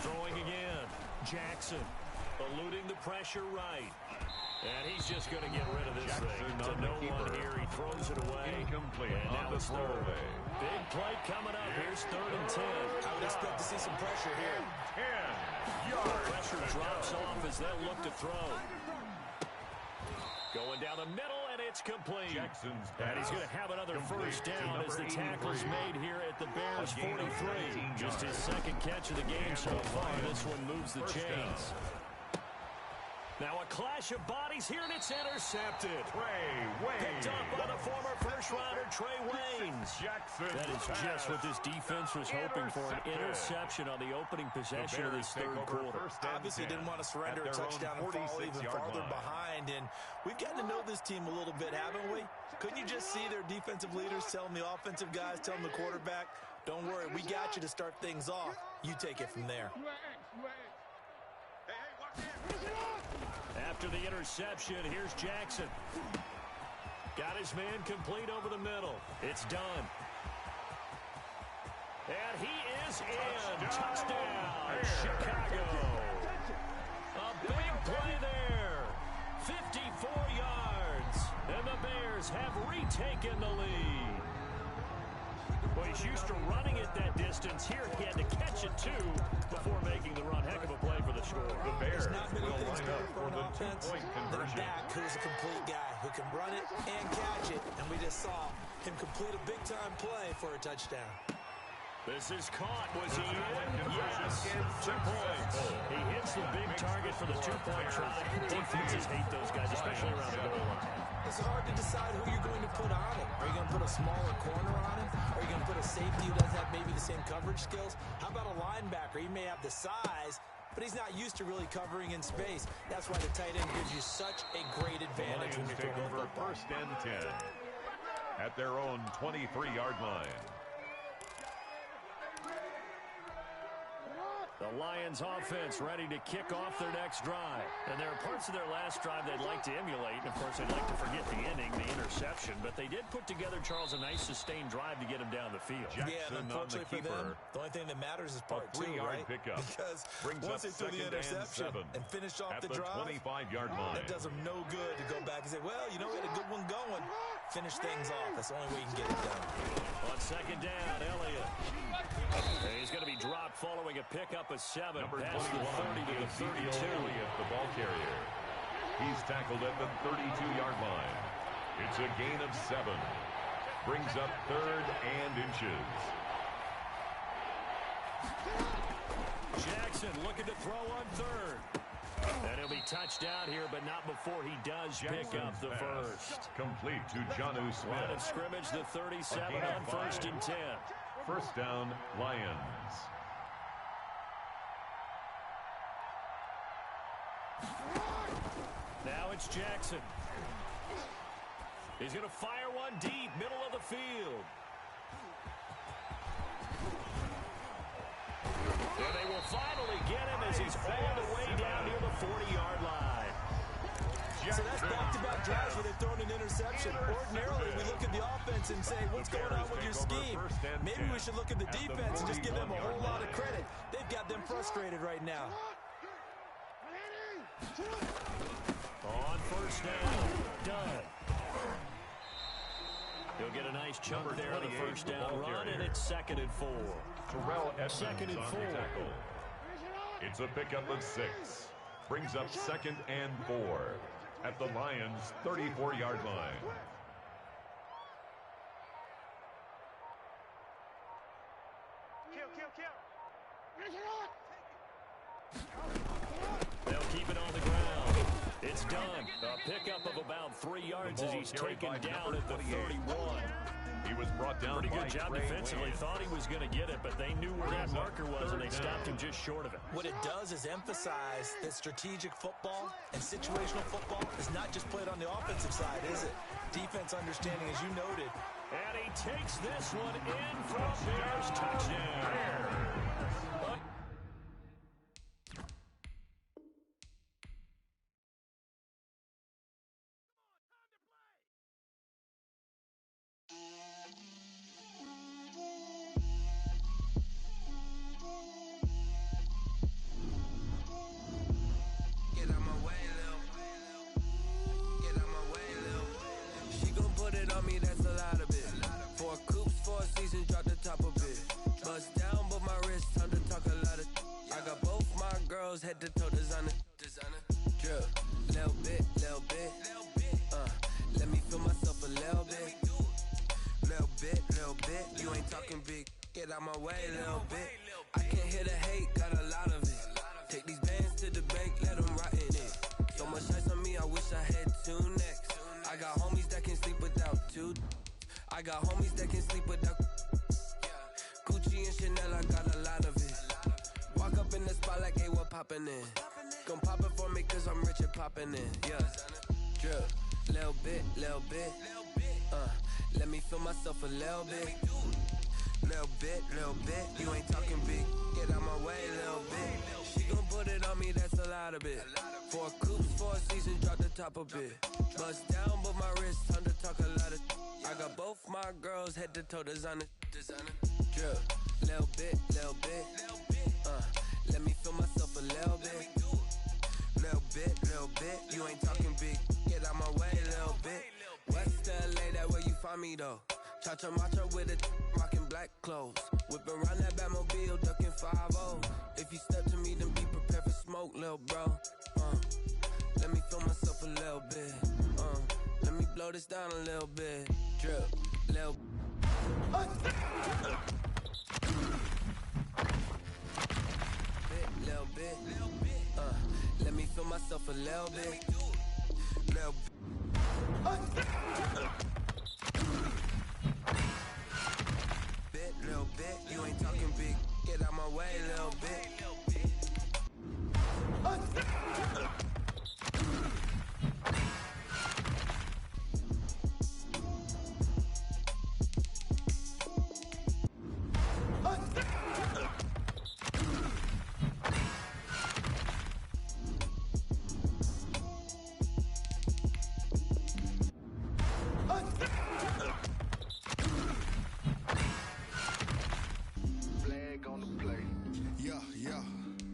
Throwing again. Jackson eluding the pressure right. And he's just going to get rid of this thing. To no one here. He throws it away. And now it's 3rd. Big play coming up. Here's 3rd and 10. I would expect to see some pressure here. 10 yards. Pressure drops off as they'll look to throw. Going down the middle, and it's complete. Jackson's and he's going to have another first down as the tackle's made here at the Bears 43. Just his 2nd catch of the game so far. This one moves the chains. Now a clash of bodies here, and it's intercepted. Picked up by the former first-rounder Trey Waynes. That is just what this defense was hoping for, an interception on the opening possession of this 3rd quarter. Obviously didn't want to surrender a touchdown and fall even farther behind, and we've gotten to know this team a little bit, haven't we? Couldn't you just see their defensive leaders telling the offensive guys, telling the quarterback, don't worry, we got you to start things off. You take it from there. Hey, watch it. after the interception. Here's Jackson. Got his man complete over the middle. It's done. And he is in. Touchdown, Chicago. A big play there. 54 yards. And the Bears have retaken the lead. Well, he's used to running it that distance. Here he had to catch it, too, before making the run. Heck of a play for the score. The Bears not many will things line up for the offense two-point than a conversion. back who's a complete guy who can run it and catch it. And we just saw him complete a big-time play for a touchdown. This is caught. Was he in? Yes. 2 points. He hits the big target for the two-point try. Defenses hate those guys, especially around the goal line. It's hard to decide who you're going to put on him. Are you going to put a smaller corner on him? Are you going to put a safety who doesn't have maybe the same coverage skills? How about a linebacker? He may have the size, but he's not used to really covering in space. That's why the tight end gives you such a great advantage when you're Take throwing over the football. 1st and 10 at their own 23-yard line. The Lions offense ready to kick off their next drive. And there are parts of their last drive they'd like to emulate. And, of course, they'd like to forget the inning, the interception. But they did put together, Charles, a nice sustained drive to get him down the field. Yeah, and unfortunately for them, the only thing that matters is part 2, right? Pickup. Because brings once they threw the interception and finished off the drive, 25-yard line. That does them no good to go back and say, well, you know, we had a good one going. Finish things off. That's the only way you can get it done. On 2nd down, Elliott. And he's going to be dropped following a pickup of 7. Number Past 21, the 30 to the 32. Elliott, the ball carrier. He's tackled at the 32-yard line. It's a gain of 7. Brings up 3rd and inches. Jackson looking to throw on 3rd. And he'll be touched out here, but not before he does pick up the first. Complete to Jonnu Smith. Line of scrimmage, the 37 on 1st and 10. 1st down, Lions. Now it's Jackson. He's going to fire one deep, middle of the field. And they will finally get him as he's all the way down near the 40-yard line. So that's back-to-back drives where they've thrown an interception. Ordinarily, we look at the offense and say, what's going on with your scheme? Maybe we should look at the defense and just give them a whole lot of credit. They've got them frustrated right now. On 1st down, done. He'll get a nice chunk there on the 1st down run, and it's 2nd and 4. Terrell Edmonds 2nd and 4. Tackle. It's a pickup of 6. Brings up 2nd and 4 at the Lions' 34-yard line. They'll keep it on the ground. It's done. A pickup of about 3 yards as he's taken down at the 31. He was brought down. Pretty good job defensively. Thought he was going to get it, but they knew where that marker was, and they stopped him just short of it. What it does is emphasize that strategic football and situational football is not just played on the offensive side, is it? Defense understanding, as you noted. And he takes this one in for a Bears touchdown. Head to toe designer, drip, little bit, let me feel myself a little bit, you ain't talking big, get out my way, little bit, I can't hear the hate, got a lot of it, take these bands to the bank, let them rot in it, so much ice on me, I wish I had 2 necks, I got homies that can sleep without 2, I got homies that can sleep without, Gucci and Chanel, I got a lot of it. Walk up in the spot like, hey, what poppin' in? Gon' pop it for me cause I'm rich and poppin' in, yeah. Drip, little bit, let me feel myself a little bit. Little bit, you ain't talking big, get out my way, little bit. gon' put it on me, that's a lot of it. 4 coops, 4 seasons, drop the top a bit. Bust down, but my wrist, time to talk a lot of. I got both my girls head to toe designer. Drip, little bit. Let me feel myself a little bit. Little bit. You ain't talking big. Get out my way, little bit. West LA, that where you find me though. Cha-cha matcha with a rockin' black clothes. Whip around that Batmobile, ducking 5-0. If you step to me, then be prepared for smoke, little bro. Let me feel myself a little bit. Let me blow this down a little bit. Drip, little. Little bit. Let me feel myself a little bit. Little. Little bit, you ain't talking big. Get out my way, little bit.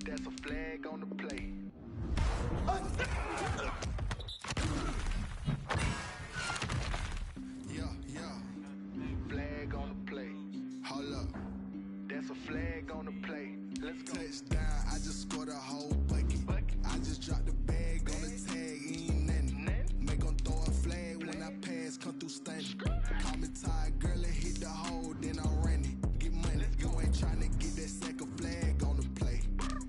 That's a flag on the play. Flag on the play. Hold up. That's a flag on the play. Let's go. Touchdown, I just scored a whole bucket. I just dropped the bag on the tag, ain't nothing. Make 'em throw a flag when I pass, come through stunning. Call me tired, girl, and hit the hole, then I ran it. Get money, you ain't tryna get that second flag on the play.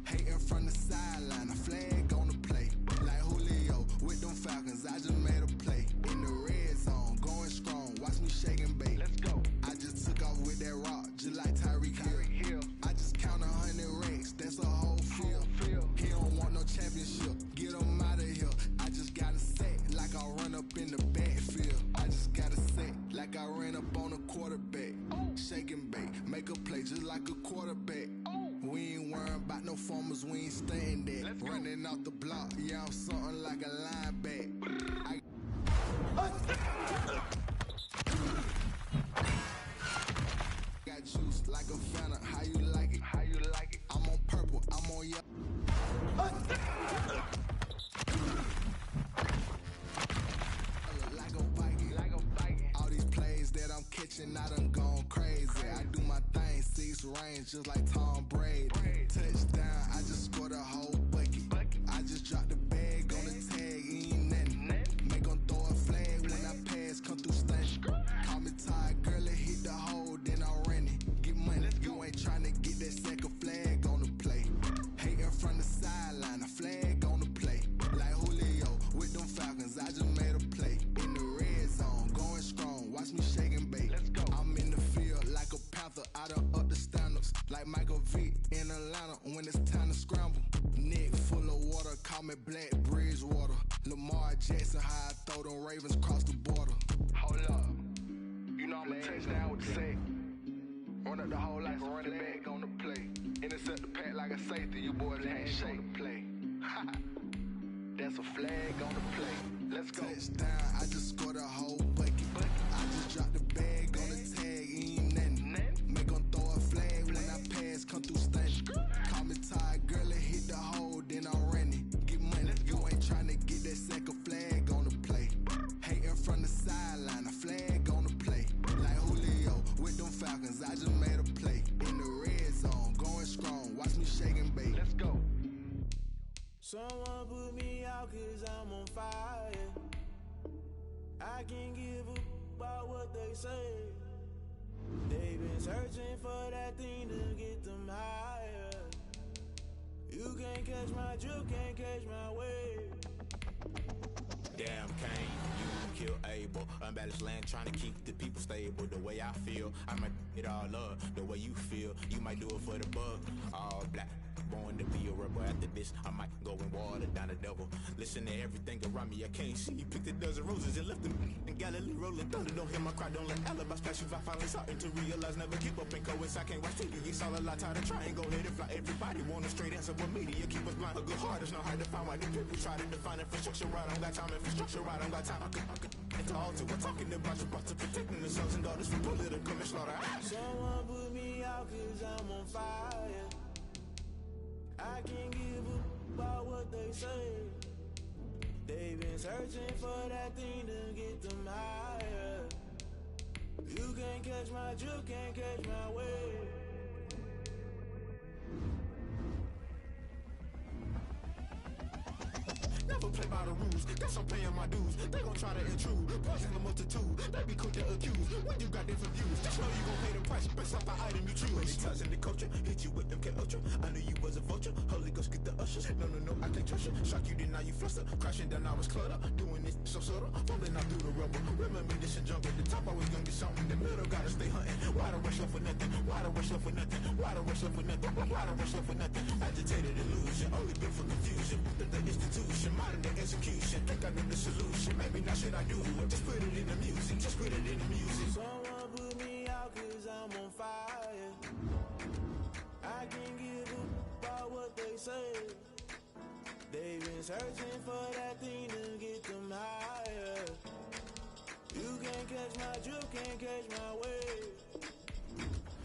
Hating from the sideline, a flag on the play. Like Julio with them Falcons, I just made a play. In the red zone, going strong, watch me shake and bake. Let's go. I just took off with that rock, just like Tyreek Hill. I just count 100 racks, that's a whole field. He don't want no championship, get him out of here. I just got a set, like I run up in the backfield. I just got a set, like I ran up on a quarterback. Shake and bake, make a play just like a quarterback. We ain't worrying about no formers, we ain't staying there. Running out the block, yeah, I'm something like a lineback. Got juice like a Fanta, how you like it? How you like it? I'm on purple, I'm on yellow. Like a Viking. All these plays that I'm catching, I done gone crazy. I do my thing, 6 range, just like Tom Brady. Touchdown, I just scored a whole bucket. I just dropped the bag on the tag, ain't nothing. Make 'em throw a flag when I pass, come through stunning. Call me tired, girl, and hit the hole, then I ran it. Get money, you ain't tryna get that second flag on the play. Hating from the sideline, a flag on the play. Like Julio with them Falcons, I just made a play. In the red zone, going strong, watch me shake and bake. Let's go. I'm in the field like a panther, I done up the standards. Like Michael Vick in Atlanta when it's time to scramble. Neck full of water, call me Black Bridgewater. Lamar Jackson, how I throw them Ravens across the border. Hold up. You know I'm a touchdown with the sack. Run up the hole like a running back on the play. Intercept the pack like a safety, you boys can't shake the play. That's a flag on the play. Let's go. Touchdown, I just scored a whole bucket. I just dropped the bag on the tag, ain't nothing. Make 'em throw a flag when I pass, come through stunning. Call me tired, girl, and hit the hole, then I ran it. Get money, you ain't tryna get that second flag on the play. Hating from the sideline, a flag on the play. Like Julio with them Falcons, I just made a play. In the red zone, going strong, watch me shake and bake. Let's go. Someone put me out 'cause I'm on fire. I can't give a about what they say. They've been searching for that thing to get them higher. You can't catch my drift, can't catch my wave. Damn, Kane, you kill Abel. Unbalanced land, trying to keep the people stable. The way I feel, I might it all up. The way you feel, you might do it for the buck. All black, born to be a rebel. After this, I might go and water down the devil. Listen to everything around me, I can't see. Picked a dozen roses and left them and Galilee rolling thunder. Don't hear my cry, don't let alibi splash you. I finally starting to realize never keep up and coincide. Can't watch TV, it's all a lot. Tired of trying, go ahead and fly. Everybody want a straight answer, but media keep us blind. A good heart is not hard to find. Why the people try to define infrastructure right? I don't got time. Infrastructure right, I don't got time. I could into altar. We're talking about you, about to protecting the sons and daughters from political manslaughter. Someone put me out 'cause I'm on fire. I can't give a about what they say. They've been searching for that thing to get them higher. You can't catch my drift, can't catch my wave. Never play by the rules, guess I'm paying my dues. They gon' try to intrude, poison the multitude. They be quick to accuse, when you got different views. Just know you gon' pay the price, based off the item you choose. Many times in the culture, hit you with them MK Ultra. I knew you was a vulture, Holy Ghost get the ushers. No, I can't trust you. Shock you, then now you fluster. Crashing down, I was cluttered. Doing this so subtle, falling out through the rubble. Remember this and jump at the top, always gonna be something. The middle gotta stay hunting. Why the rush up for nothing? Why the rush up for nothing? Why the rush up for nothing? Why the rush up for nothing? Agitated illusion, only been for confusion. The institution, modern day execution. Think I know the solution. Maybe not should I do it? Just put it in the music. Just put it in the music. Someone put me out 'cause I'm on fire. I can't give a about what they say. They've been searching for that thing to get them higher. You can't catch my drift, can't catch my wave.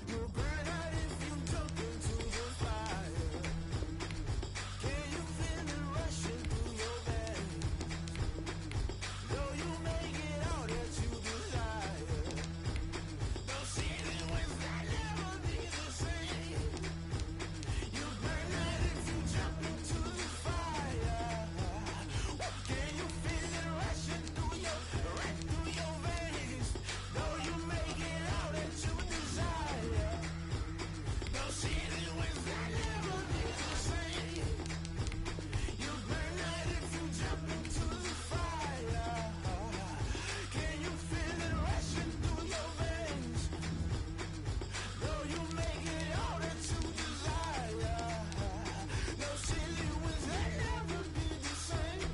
You'll burn out if you jump into the fire. Can you feel it rushing through your veins? Though you make it all that you desire. No ceiling when that never be the same. You burn out if you jump into the fire. Can you feel it rushing through your veins? Though you make it all that you desire. No ceiling when that never be the same. You burn out if you jump into the fire. Can you feel it rushing through your veins? Though you make it all that you desire. No ceiling when that never be the same.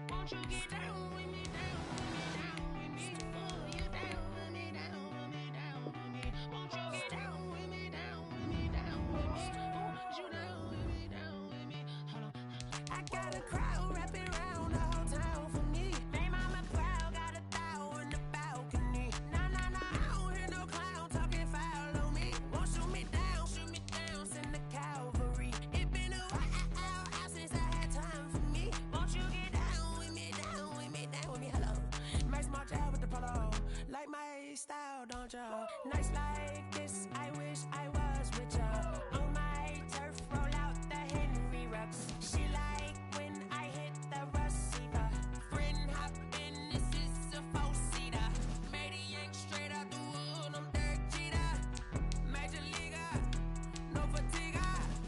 Won't you get down with me, down with me, down with me? Oh, you down with me, down with me, down with me. Won't you get down with me, down with me, down with me? Oh, you down with me, down with me? Hold on. I got a crowd wrapping around the whole town for me. They mama proud, got a thou in the balcony. Nah, I don't hear no clown talking foul on me. Won't shoot me down, send the cavalry. It been a while since I had time for me. Won't you get down with me, down with me, down with me? Hello. Nice march out with the polo. Like my style, don't ya? Nice like this, I wish I was with ya. On my turf, roll out the Henry Rux. She like when I hit the receiver. Friend hop in, this is a four-seater. Maniac straight out the wood, I'm Derek Jeter. Major leaguer, no fatigue.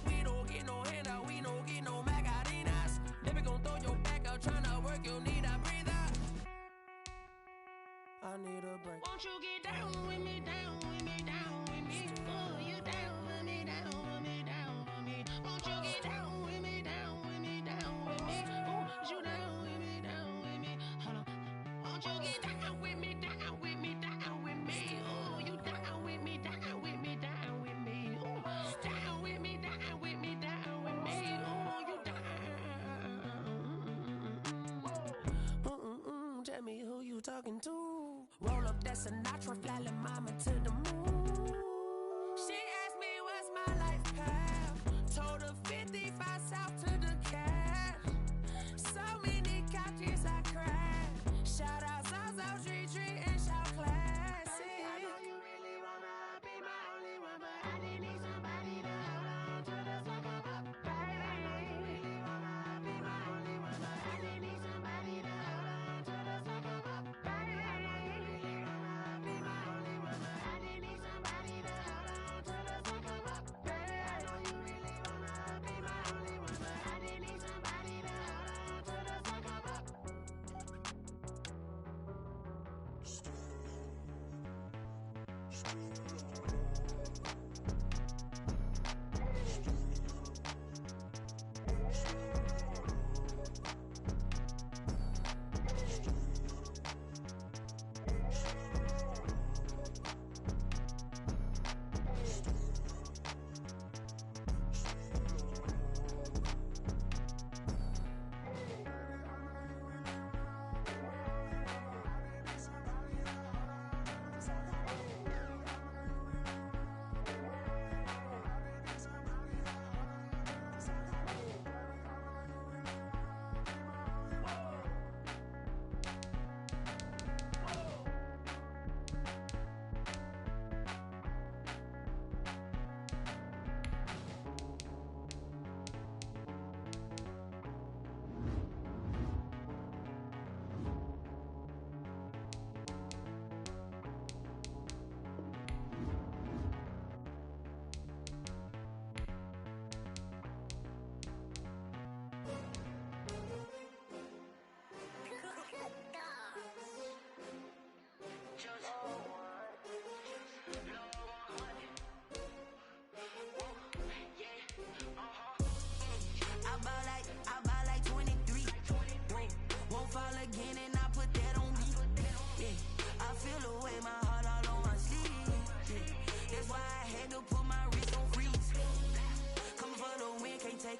We don't get no handout, we don't get no Macarinas. Never gon' throw your back out, tryna work, you need a breather. I need a break. Won't you get down with me, down with me, down with me? Oh, you down with me, down with me, down with me? Won't you get down with me, down with me, down with me? Oh, you down with me, down with me? Hold on. Won't you get down with me, down with me, down with me? Oh, you down with me, down with me, down with me? Oh, down with me, down with me, down with me? Oh, you down. Tell me who you talking to. Roll up that Sinatra, fly la mama to the moon. She asked me what's my life path. Told her 55 south to the cat. So many couches I cried. Shout out Zazo, Tree, and shout classic. I know you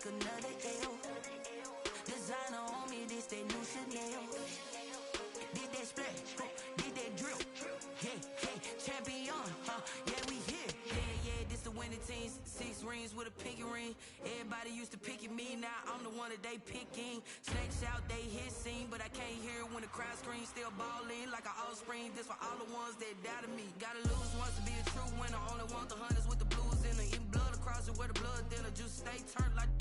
Another L. Designer on me, this that new Chanel. Did that split, did that drill. Yeah, champion, yeah, we here. Yeah, this the winning teams. 6 rings with a pinky ring. Everybody used to pick at me, now I'm the one that they picking. Snakes out, they hit scene, but I can't hear when the crowd screams. Still ballin' like an offspring. This for all the ones that doubted me. Gotta lose once to be a true winner. Only want the hunters with the blues in it. Eating blood across it where the blood thinner. Juice stay turned like.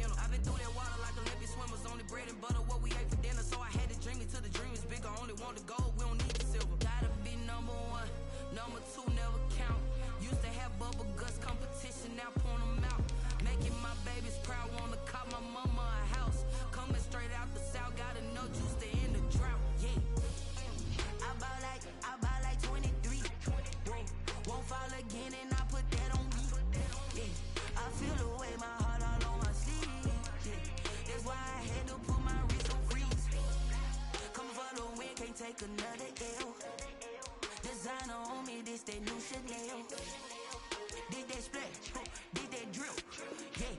I've been through that water like Olympic swimmers. Only bread and butter, what we ate for dinner. So I had to dream it till the dream is bigger. Only want the gold, we don't need the silver. Gotta be number 1, number 2 never count. Used to have bubble guts competition, now point them out. Making my babies proud, wanna call my mama a house. Coming straight out the south, gotta know juice to end the drought. Yeah, I bought like 23. Won't fall again and I put that on me. Yeah, I feel the way my heart all on my sleeve. That's why I had to put my wrist on freeze. Come for the win, can't take another L. Designer on me, this that new Chanel. Did that split, did that drill. Yeah,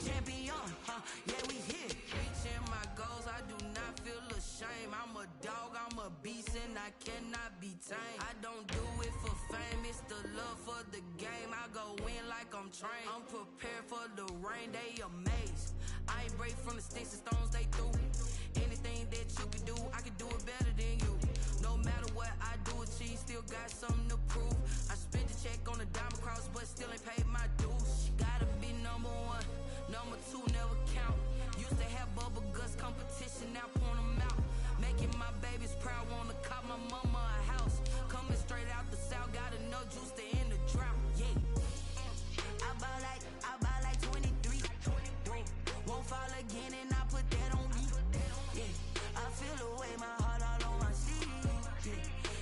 champion, yeah, we here. Reaching my goals, I do not feel ashamed. I'm a dog, I'm a beast, and I cannot be tamed. I don't do it for fame, it's the love for the game. I go in like I'm trained. I'm prepared for the rain, they amazed. I ain't break from the sticks and stones they threw. Anything that you can do, I can do it better than you. No matter what I do, achieve, still got something to prove. I spent the check on the diamond cross, but still ain't paid my dues. Gotta be number 1, number 2 never count. Used to have bubble guts competition, now point them out. Making my babies proud, wanna call my mama a house. Coming straight out the south, gotta know juice to end the drought. Yeah, I bought like 23. Won't fall again and I put that on me. Yeah, I feel the way my heart all on my sleeve. Yeah,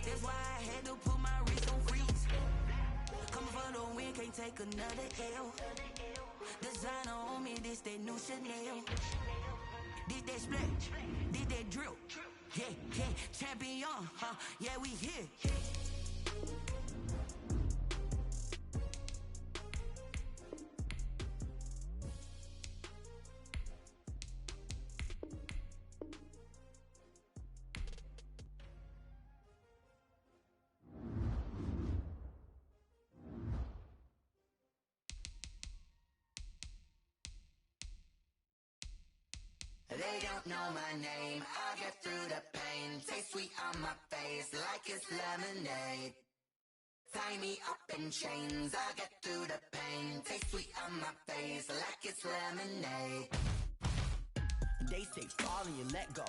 that's why I had to put my wrist on freeze. Coming for the win, can't take another L. Designer on me, this that new Chanel. Did that split, did that drill. Yeah, champion, yeah, we here. They don't know my name, I get through the pain. Taste sweet on my face like it's lemonade. Tie me up in chains, I get through the pain. Taste sweet on my face like it's lemonade. They say fall and you let go,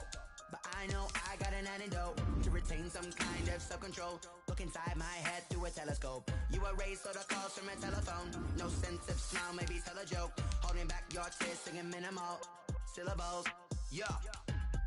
but I know I got an antidote to retain some kind of self-control. Look inside my head through a telescope. You erase all the calls from a telephone. No sense of smile, maybe tell a joke. Holding back your tears, singing minimal syllables. Yeah,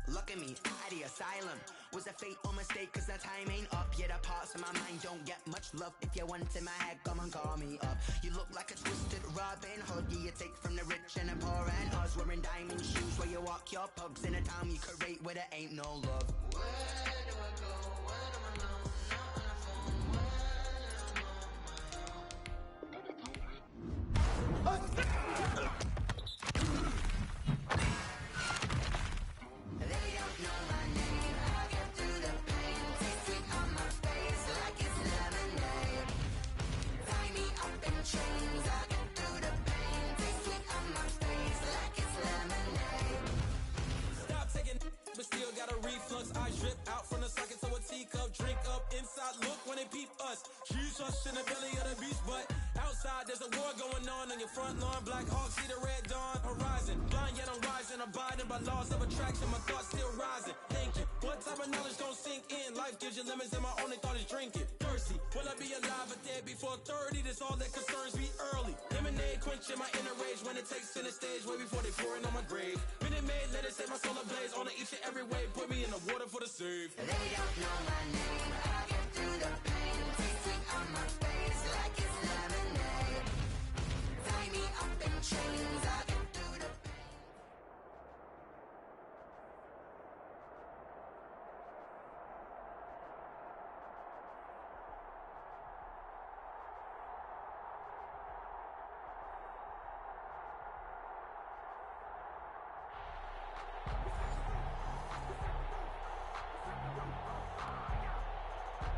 Look at me, out the asylum. Was a fate or mistake, cause the time ain't up. Yeah, the parts of my mind don't get much love. If you want in my head, come and call me up. You look like a twisted Robin Hood. Yeah, you take from the rich and the poor and us. Wearing diamond shoes where you walk your pugs in a town you create where there ain't no love. Where do I go? Where do I know? Not on the phone. When I'm on my own. But still got a reflux. I drip out from the socket to a teacup. Drink up inside, look when they peep us. She's us in the belly of the beast, but outside there's a war going on your front lawn. Black Hawk, see the red dawn horizon. Blind yet I'm rising, abiding by laws of attraction. My thoughts still rising. Thinking, what type of knowledge don't sink in? Life gives you lemons and my only thought is drinking. Thirsty, will I be alive or dead before 30? That's all that concerns me early. Lemonade quenching my inner rage when it takes center stage way before they pour it on my grave. Minute Maid, let it set my soul ablaze on each and every way. Put me in the water for the save. They don't know my name. I get through the pain. Taste sweet on my face like it's lemonade. Tie me up in chains. I get through the pain.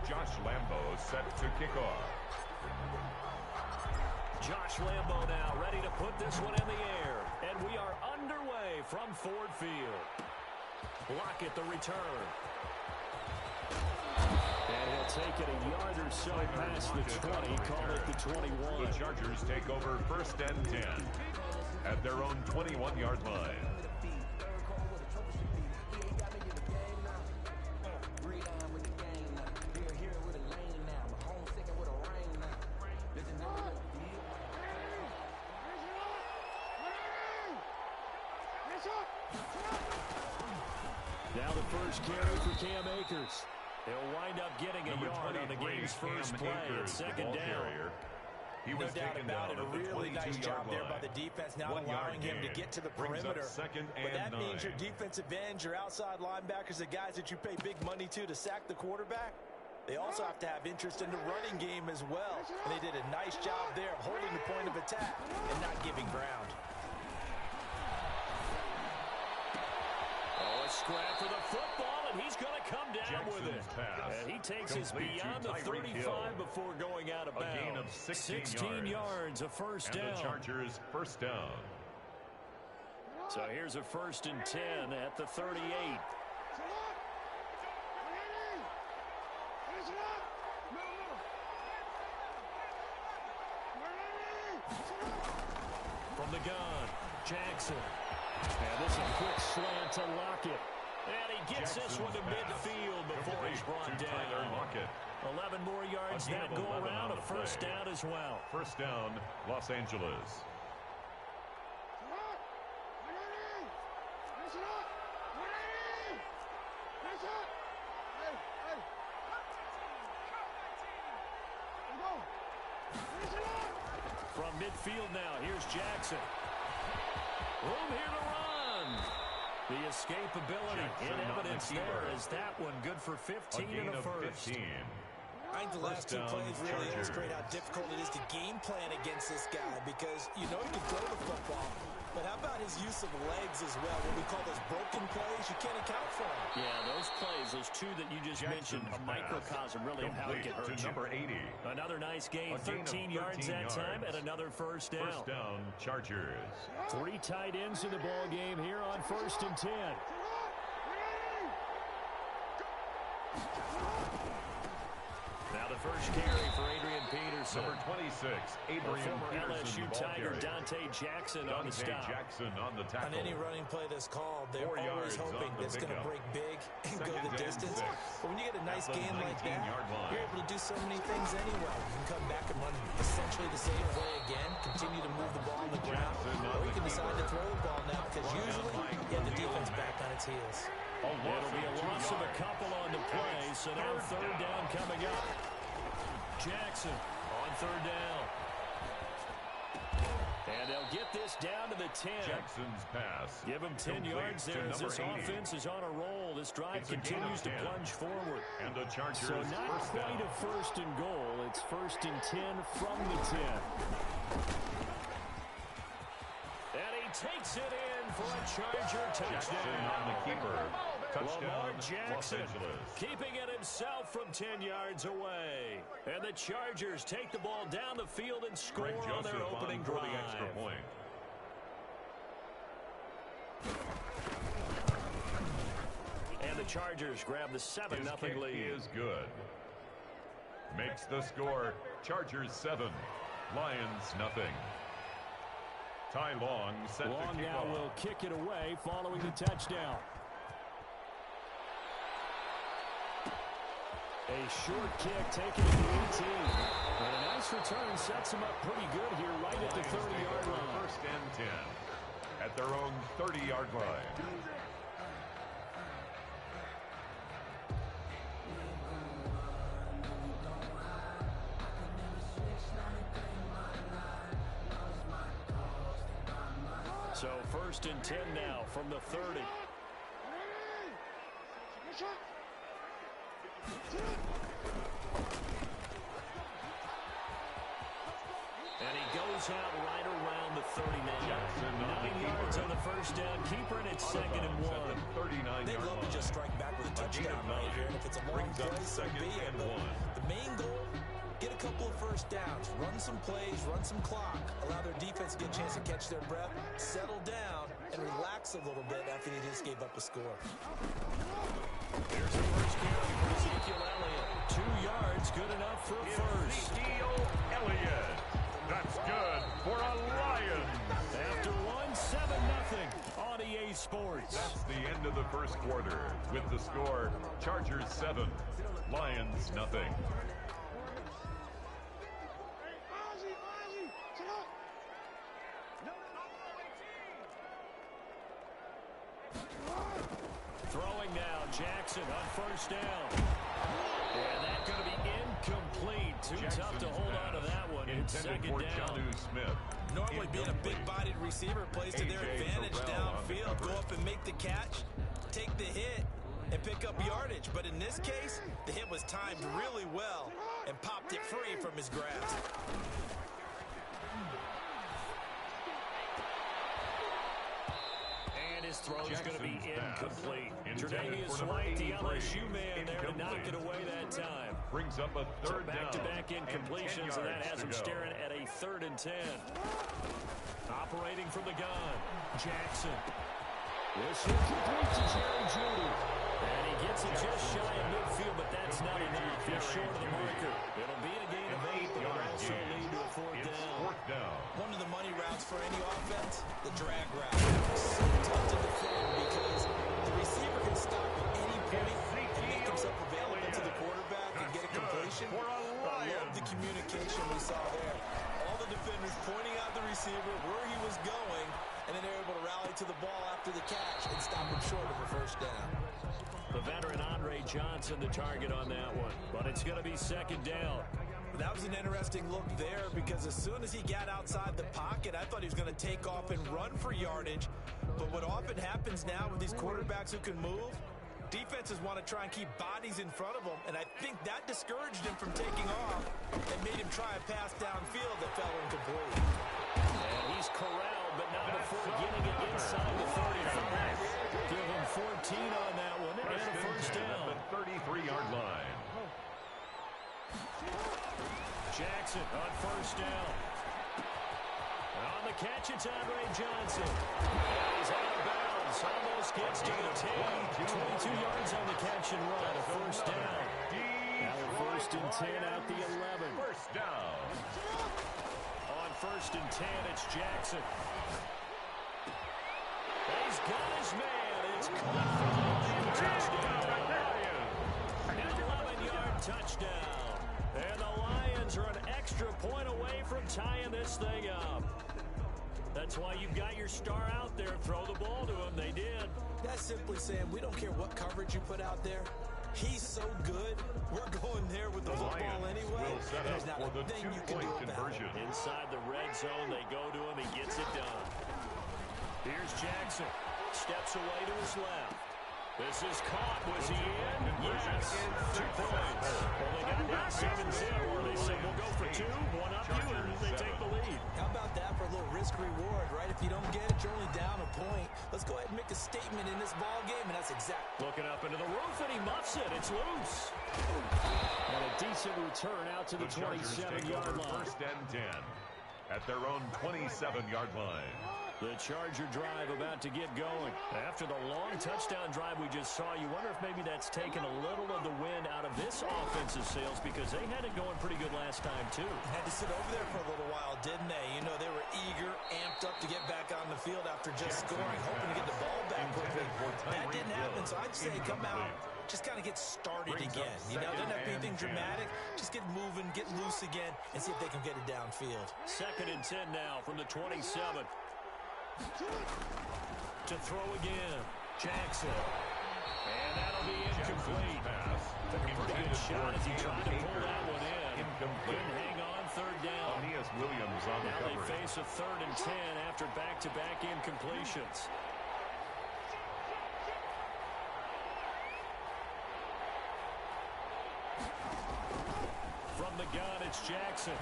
Josh Lambo set to kick off. Josh Lambo now ready to put this one in the air. And we are underway from Ford Field. Lockett the return. And he'll take it a yard or so past the 20, call it the 21. The Chargers take over 1st and 10 at their own 21-yard line. Now the first carry for Cam Akers. He'll wind up getting a yard on the game's first play at second down. He was no doubt about it. A really nice job there by the defense, not allowing him to get to the perimeter. But that means your defensive ends, your outside linebackers, the guys that you pay big money to sack the quarterback, they also have to have interest in the running game as well. And they did a nice job there of holding the point of attack and not giving ground. Oh, a scrap for the football, and he's going to come down with it. And he takes us beyond the 35 before going out of bounds. A gain of 16 yards, a first down. And the Chargers first down. So here's a 1st and 10 at the 38. From the gun, Jackson. And this is a quick slant to Lockett. And he gets this one to midfield before he's brought down. 11 more yards that go around, a first down as well. First down, Los Angeles. From midfield now, here's Jackson. Room here to run. The escapability in evidence there is that one good for 15 in the first. I think the last two plays really illustrate how difficult it is to game plan against this guy because you know he can throw the football, but how about his use of legs as well? What we call those broken plays, you can't account for them. Yeah, those plays, those two that you just mentioned, a microcosm really of how it can hurt you. Number 80. Another nice gain, 13 yards that time, and another first down. First down, Chargers. 3 tight ends in the ball game here on 1st and 10. Now the first carry for Adrian Peterson. Number 26, Adrian former Peterson. LSU Tiger Dante Jackson on the stop. Jackson on the tackle. On any running play that's called, they're always hoping that it's going to break big and go the distance. But when you get a nice game like that, you're able to do so many things anyway. You can come back and run essentially the same play again, continue to move the ball on the ground, or you can decide to throw the ball now because usually you have the defense back on its heels. It'll be a loss of a couple on the play, so now third down coming up. Jackson on third down. And they'll get this down to the 10. Jackson's pass. Give him 10 yards there as this offense is on a roll. This drive continues to plunge forward. And the Chargers so not quite a first and goal. It's first and 10 from the 10. And he takes it in for a Charger touchdown. Jackson on the keeper. Touchdown, Lamar Jackson Los Angeles. keeping it himself from 10 yards away. And the Chargers take the ball down the field and score on their opening drive. The extra point. And the Chargers grab the 7-0 lead. He is good. Makes the score. Chargers 7, Lions nothing. Ty Long set Long to kick now off. will kick it away following the touchdown. A short kick taken at the 18. And a nice return sets him up pretty good here right at the 30-yard line. First and 10 at their own 30-yard line. So first and 10 now from the 30. And he goes out right around the 39. 9 yards on the first down. Keeper, and it's second and 1. They'd love to just strike back with a touchdown right here. And if it's a long play, so be it. But the main goal, get a couple of first downs, run some plays, run some clock, allow their defense to get a chance to catch their breath, settle down, and relax a little bit after they just gave up a score. Here's the first carry for Ezekiel Elliott. 2 yards, good enough for a first. Ezekiel Elliott. That's good for a Lions. After 1-7-0 on EA Sports. That's the end of the first quarter with the score Chargers 7, Lions nothing. Throwing now, Jackson on first down. And that's going to be incomplete. Too tough to hold on to that one. It's second down. Normally being a big-bodied receiver plays to their advantage downfield. Go up and make the catch, take the hit, and pick up yardage. But in this case, the hit was timed really well and popped it free from his grasp. His throw is going to be incomplete. Tre'Davious White, the LSU man there to knock it away that time. Brings up a third down. Back-to-back incompletions, and that has him staring at a 3rd and 10. Operating from the gun, Jackson. This is complete to Jerry Jeudy. And he gets it just shy of midfield, but that's not enough. He's short of the marker. It'll be a gain of 8, but it'll also lead to a 4th down. One of the money routes for any offense, the drag route. So tough to defend because the receiver can stop at any point and make himself available to the quarterback and get a completion. I love the communication we saw there. All the defenders pointing out the receiver, where he was going, and then they're able to rally to the ball after the catch and stop him short of a first down. The veteran Andre Johnson, the target on that one. But it's going to be second down. That was an interesting look there because as soon as he got outside the pocket, I thought he was going to take off and run for yardage. But what often happens now with these quarterbacks who can move, defenses want to try and keep bodies in front of them, and I think that discouraged him from taking off and made him try a pass downfield that fell incomplete. And he's corralled, but not before getting it inside the 35. Give him 14 on that one, and a first down. At the 33-yard line. Jackson on first down. On the catch, it's Andre Johnson. And he's out of bounds. Almost gets to the 10. 22 yards on the catch and run. A first down. Now a 1st and 10 out the 11. First down. On 1st and 10, it's Jackson. He's got his man. It's caught for the Lion touchdown. An 11-yard touchdown. And the Lions are an extra point away from tying this thing up. That's why you've got your star out there. Throw the ball to him. They did. That's simply saying we don't care what coverage you put out there. He's so good. We're going there with the football anyway. Will set There's up not for a the thing you can two-point do about it. conversion. Inside the red zone, they go to him. He gets it done. Here's Jackson. Steps away to his left. This is caught. Was he in? Yes. 2 points. Well, they got down 7-0. They said, we'll go for 2. One up you, and they take the lead. How about that for a little risk-reward, right? If you don't get it, you're only down a point. Let's go ahead and make a statement in this ball game, and that's exact. Looking up into the roof, and he muffs it. It's loose. And a decent return out to the 27-yard line. First and 10 at their own 27-yard line. The Charger drive about to get going. After the long touchdown drive we just saw, you wonder if maybe that's taken a little of the wind out of this offensive sails because they had it going pretty good last time, too. Had to sit over there for a little while, didn't they? You know, they were eager, amped up to get back on the field after just scoring, hoping to get the ball back quickly. That didn't happen, so I'd say come out, just kind of get started again. You know, doesn't have to be anything dramatic. Just get moving, get loose again, and see if they can get it downfield. 2nd and 10 now from the 27. To throw again. Jackson. And that'll be incomplete. Took a pretty good shot as he tried to pull that one in. Couldn't hang on 3rd down. Williams on the now coverage. They face a 3rd and 10 after back-to-back incompletions. From the gun, it's Jackson.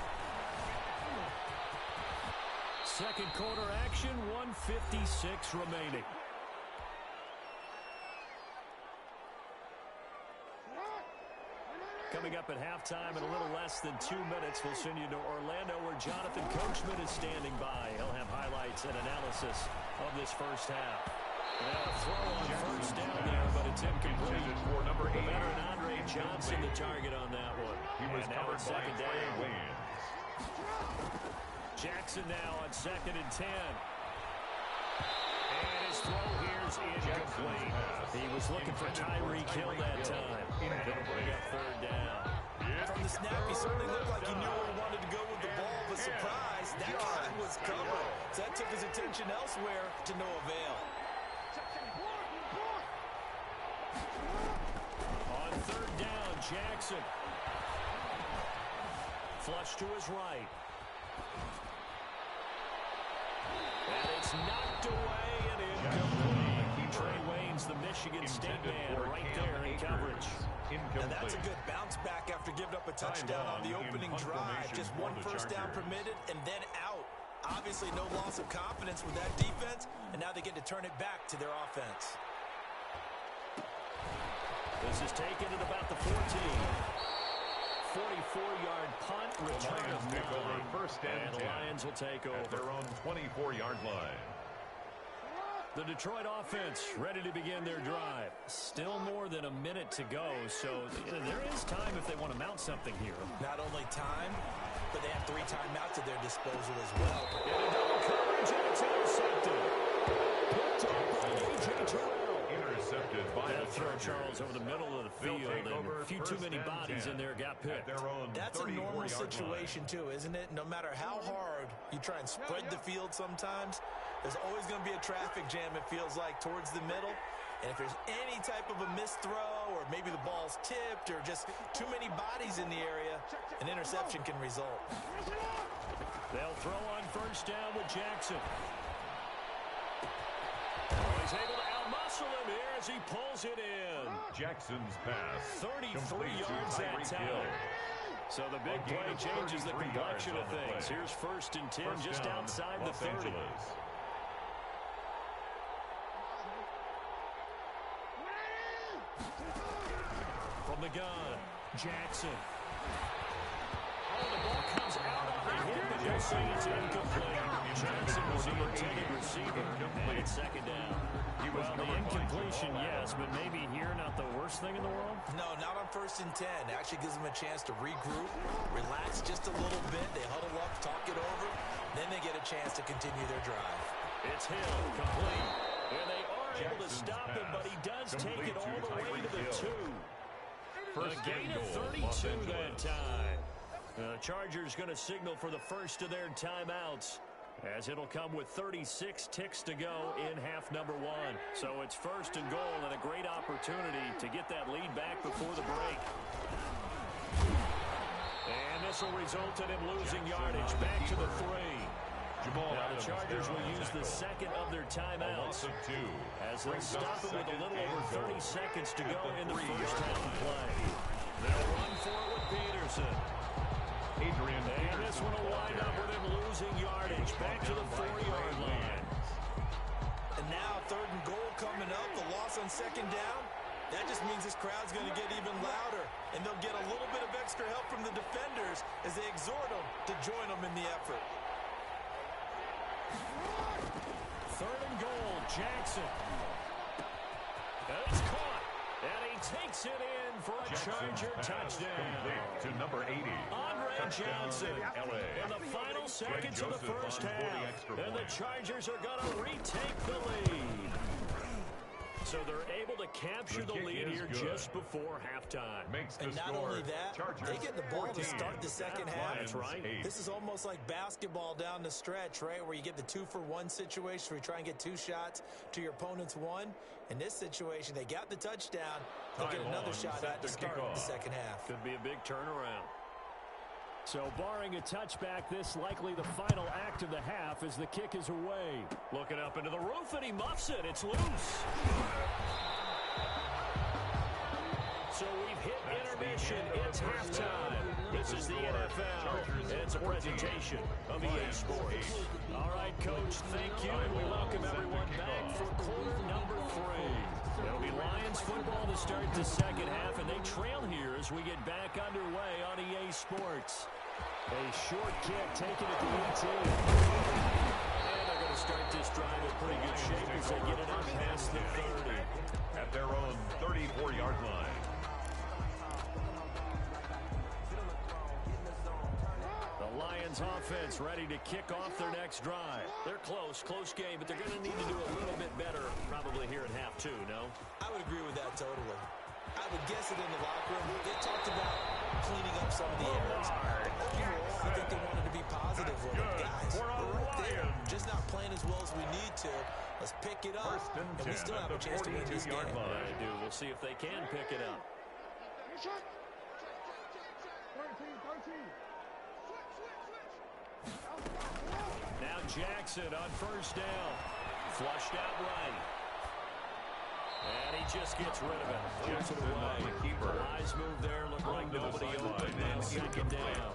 2nd quarter action, 1:56 remaining. Coming up at halftime in a little less than 2 minutes, we'll send you to Orlando where Jonathan Coachman is standing by. He'll have highlights and analysis of this first half. And a throw on 1st down there, but it's incomplete. For number 8. The veteran Andre Johnson, the target on that one. He was covered by 2nd down. Wayne. Jackson now on 2nd and 10. And his throw here's incomplete. He was looking for Tyreek Hill that time. It'll bring up 3rd down. From the snap, he certainly looked like he knew where he wanted to go with the ball, but surprise, that guy was covered. So that took his attention elsewhere to no avail. On 3rd down, Jackson. Flush to his right. And it's knocked away and incomplete. Trey Wayne's the Michigan State man right there in coverage. And that's a good bounce back after giving up a touchdown on the opening drive. Just 1 first down permitted and then out. Obviously no loss of confidence with that defense, and now they get to turn it back to their offense. This is taken at about the 14. 44-yard punt, return of 9. First and the Lions will take over. At their own 24-yard line. The Detroit offense ready to begin their drive. Still more than a minute to go, so there is time if they want to mount something here. Not only time, but they have 3 timeouts at their disposal as well. In a double coverage, and it's intercepted. Picked up by A.J. Terrell. Intercepted by They'll throw Charles over the middle of the field, and a few too many bodies in there got picked. That's a normal situation, too, isn't it? No matter how hard you try and spread the field sometimes, there's always going to be a traffic jam, it feels like, towards the middle. And if there's any type of a missed throw or maybe the ball's tipped or just too many bodies in the area, an interception can result. They'll throw on 1st down with Jackson. He's able to outmuscle him here as he pulls it in. Jackson's pass. 33 yards that time. So the big play changes the complexion of things. Here's 1st and 10 just outside the 30. From the gun, Jackson. Oh, the ball comes out on the hit, but you'll see it's incomplete. Jackson was the intended receiver, and it's 2nd down. Well, the incompletion, yes, but maybe here not the worst thing in the world? No, not on 1st and 10. It actually gives them a chance to regroup, relax just a little bit. They huddle up, talk it over, then they get a chance to continue their drive. It's Hill, complete. And they are able to stop him, but he does take it all the way to the 2. A gain of 32 that time. The Chargers going to signal for the first of their timeouts. As it'll come with 36 ticks to go in half number one. So it's first and goal and a great opportunity to get that lead back before the break. And this will result in him losing yardage. Back to the 3. Now the Chargers will use the second of their timeouts as they'll stop it with a little over 30 seconds to go in the first half of play. They'll run for it with Peterson. And this one will wind up with him losing yardage. Back to the 4-yard line. And now 3rd and goal coming up. The loss on 2nd down. That just means this crowd's going to get even louder. And they'll get a little bit of extra help from the defenders as they exhort them to join them in the effort. 3rd and goal, Jackson. It's caught, and he takes it in for a Charger touchdown. To number 80. Andre Johnson in the final seconds of the first half. And the Chargers are going to retake the lead. So they're able to capture the lead here just before halftime. And not only that, they get the ball to start the second half. That's right. This is almost like basketball down the stretch, right, where you get the 2-for-1 situation where you try and get 2 shots to your opponent's 1. In this situation, they got the touchdown. They'll get another shot at to start the second half. Could be a big turnaround. So barring a touchback, this likely the final act of the half as the kick is away. Looking up into the roof, and he muffs it. It's loose. So we've hit intermission. It's halftime. This is the NFL. It's a presentation of EA Sports. All right, Coach, thank you. And we welcome everyone back for quarter number 3. It'll be Lions football to start the second half, and they trail here as we get back underway on EA Sports. A short kick taken at the 18. And they're going to start this drive in pretty good shape as they get it up past the 30. At their own 34-yard line. The Lions offense ready to kick off their next drive. They're close game, but they're going to need to do a little bit better probably here in half 2, no? I would agree with that totally. I would guess it in the locker room. They talked about cleaning up some of the errors. Overall, I think they wanted to be positive with it. Guys, we're right there. Just not playing as well as we need to. Let's pick it up, and we still have a chance to win this game. They do. We'll see if they can pick it up. Now Jackson on first down. Flushed out right. And he just gets rid of it. Gets it away. Eyes move there. Look like nobody open now. Second down.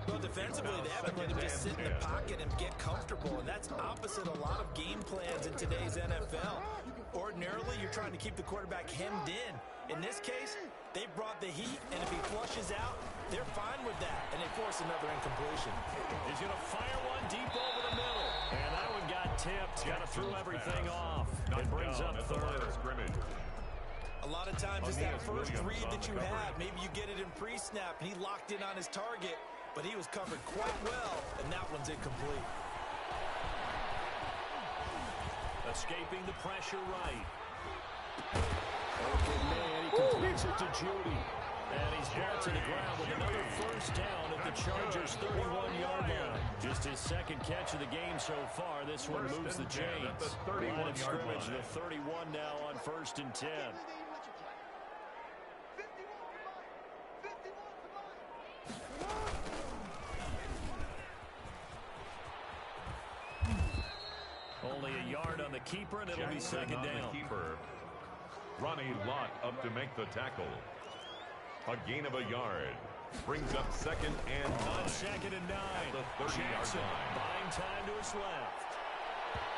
Well, defensively, they haven't let him just sit in the pocket and get comfortable, and that's opposite a lot of game plans in today's NFL. Ordinarily, you're trying to keep the quarterback hemmed in. In this case, they brought the heat, and if he flushes out, they're fine with that, and they force another incompletion. He's going to fire one deep over the middle, and that one got tipped. Kind of threw everything off. It brings up third. A lot of times, it's that first read that you have. Maybe you get it in pre-snap, and he locked in on his target, but he was covered quite well, and that one's incomplete. Escaping the pressure right. Okay, man, he completes it to Judy. And he's brought to the ground with another first down at the Chargers' 31-yard line. Just his second catch of the game so far. This one moves the chains. Line of scrimmage, the 31 now on 1st and 10. Only a yard on the keeper, and it'll be second down. Ronnie Lott up to make the tackle. A gain of a yard. Brings up 2nd and 9. On 2nd and 9. Jackson buying time to his left.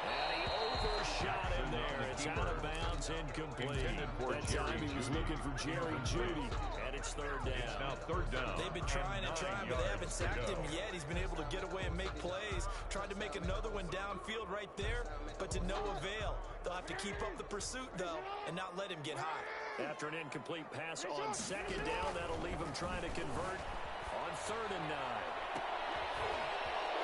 And he overshot him there. It's out of bounds, incomplete. That time he was looking for Jerry Judy. And it's 3rd down. It's now 3rd down. They've been trying and trying, but they haven't sacked him yet. He's been able to get away and make plays. Tried to make another one downfield right there, but to no avail. They'll have to keep up the pursuit, though, and not let him get high. After an incomplete pass on 2nd down, that'll leave him trying to convert on 3rd and 9.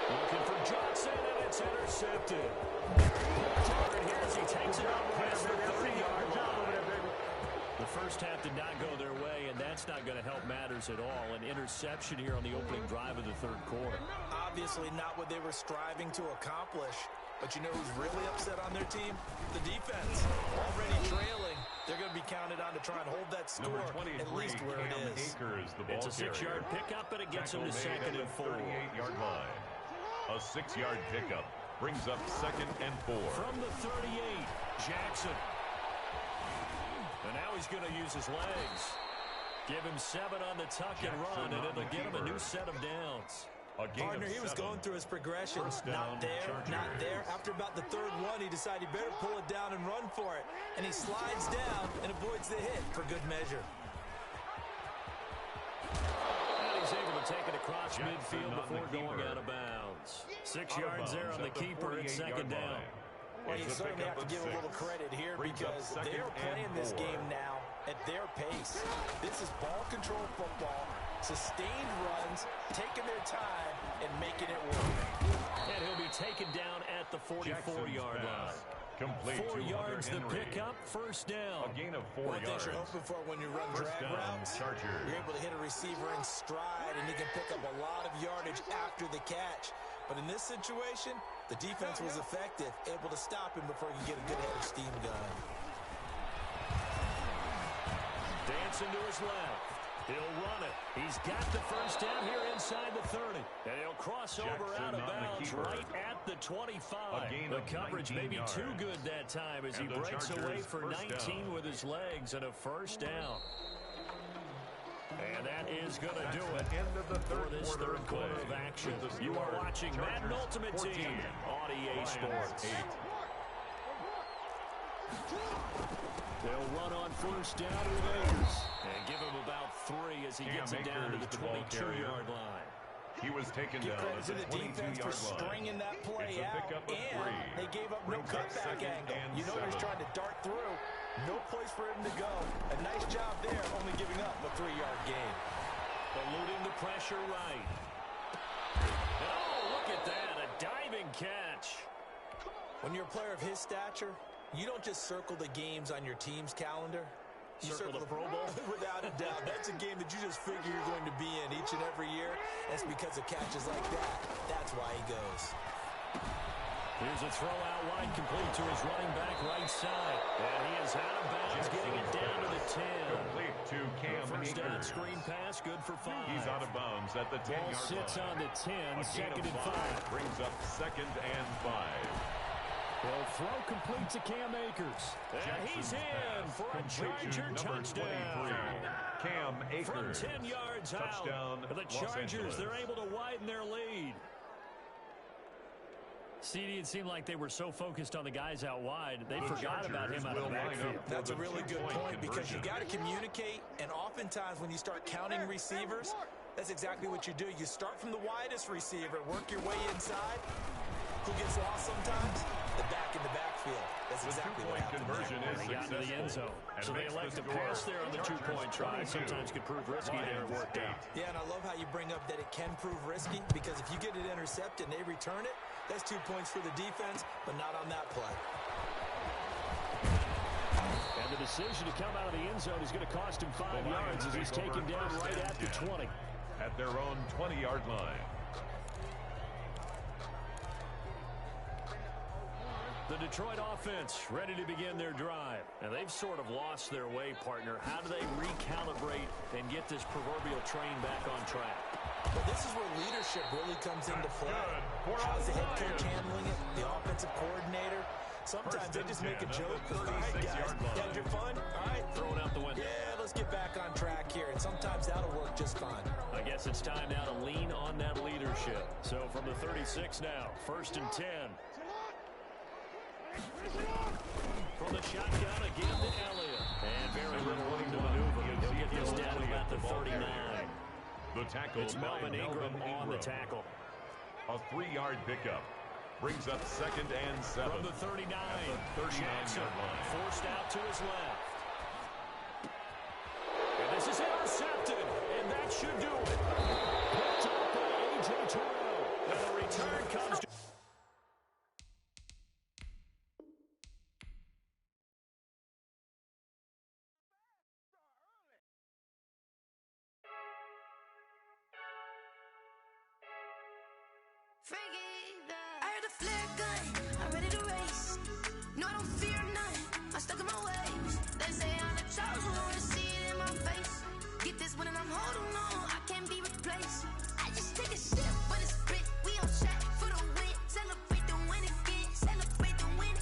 Looking for Johnson, and it's intercepted. Target here as he takes it up past the 30-yard line. The first half did not go their way, and that's not going to help matters at all. An interception here on the opening drive of the third quarter. Obviously not what they were striving to accomplish. But you know who's really upset on their team? The defense. Already trailing. They're going to be counted on to try and hold that score at least where it is. It's a 6-yard pickup, and it gets them to second and 4. 38-yard line. A 6-yard pickup brings up second and 4. From the 38, Jackson. And now he's going to use his legs. Give him 7 on the tuck and run, and it'll get him a new set of downs. Partner, he was going through his progressions. Not there, not there. After about the third one, he decided he better pull it down and run for it. And he slides down and avoids the hit for good measure. And he's able to take it across midfield before going out of bounds. 6 yards there on the keeper at second down. Well, you certainly have to give a little credit here because they're playing this game now at their pace. This is ball control football, sustained runs, taking their time, and making it work. And he'll be taken down at the 44-yard line. Complete 4 yards the pickup, first down. A gain of 4 yards. One thing you're hoping for when you run drag routes, you're able to hit a receiver in stride, and he can pick up a lot of yardage after the catch. But in this situation, the defense was effective, able to stop him before he could get a good head of steam going. Dancing to his left. He'll run it. He's got the first down here inside the 30. And he'll cross over out of bounds right at the 25. The coverage may be too good that time as he breaks away for 19 with his legs and a first down. And that is going to do it for this third quarter of action. You are watching Madden Ultimate Team on EA Sports. They'll run on first down with Akers and give him about 3 as he gets it down to the 22-yard line. He was taken down at the 22-yard line. Stringing that play out, and they gave up no cutback angle. You know he's trying to dart through. No place for him to go. A nice job there, only giving up a 3-yard gain. Eluding the pressure right. And oh, look at that, a diving catch. When you're a player of his stature, you don't just circle the games on your team's calendar. You circle the Pro Bowl? Without a doubt. That's a game that you just figure you're going to be in each and every year. That's because of catches like that. That's why he goes. Here's a throw out wide, complete to his running back right side. And he is out of bounds, getting it down to the 10. Complete to Cam First down Akers. screen pass, good for 5. He's out of bounds at the 10-yard line. Ball sits on the 10, second and 5. Brings up second and 5. They'll throw complete to Cam Akers. And he's in for a Charger touchdown. Cam Akers. From 10 yards Touchdown, out. The Chargers, they're able to widen their lead. CD, it seemed like they were so focused on the guys out wide, they forgot about him out of the backfield. That's a really good point because you got to communicate, and oftentimes when you start counting receivers, that's exactly what you do. You start from the widest receiver, work your way inside. Who gets lost sometimes? The back in the backfield. That's exactly what happened there. They got into the end zone. So they elect to pass there on the two-point try. Sometimes could prove risky there. It worked out. Yeah, and I love how you bring up that it can prove risky because if you get it intercepted and they return it, that's 2 points for the defense, but not on that play. And the decision to come out of the end zone is going to cost him 5 yards as he's taken down right at the 20. At their own 20-yard line. The Detroit offense ready to begin their drive. And they've sort of lost their way, partner. How do they recalibrate and get this proverbial train back on track? Well, this is where leadership really comes into play. How's the head coach handling it? The offensive coordinator? Sometimes they just make a joke. All right, guys, you had your fun? All right. Throw it out the window. Yeah, let's get back on track here. And sometimes that'll work just fine. I guess it's time now to lean on that leadership. So from the 36 now, 1st and 10. From the shotgun again to Elliott. And very little room to maneuver. He'll get this down to about the 39. The tackle. It's Melvin Ingram on the tackle. A 3-yard pickup. Brings up 2nd and 7. From the 39. Jackson forced out to his left. And this is intercepted. And that should do it. Picked up by A.J. Terrell. And the return comes to I heard a flare gun, I'm ready to race. No, I don't fear none, I'm stuck in my ways. They say I'm the chosen one, see it in my face. Get this one and I'm holding on, I can't be replaced. I just take a sip, but it's split, we on track for the win. Celebrate the win again, celebrate the win.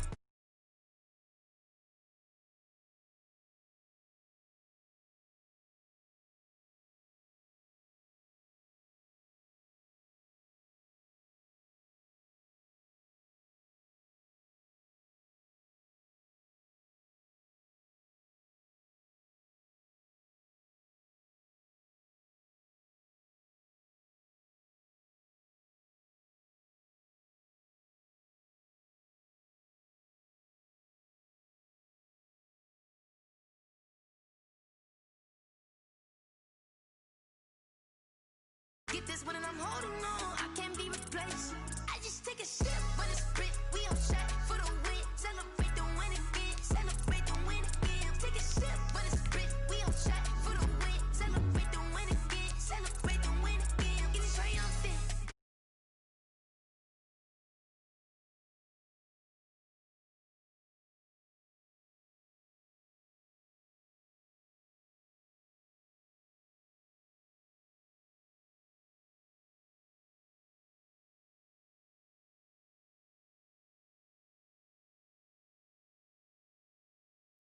Get this one and I'm holding on, I can't be replaced. I just take a sip, but it's split, we on track for the win. Celebrate the win again, celebrate the win again. Take a sip, but it's split, we on track for the win. Celebrate the win again, celebrate the win again. Get it triumphant.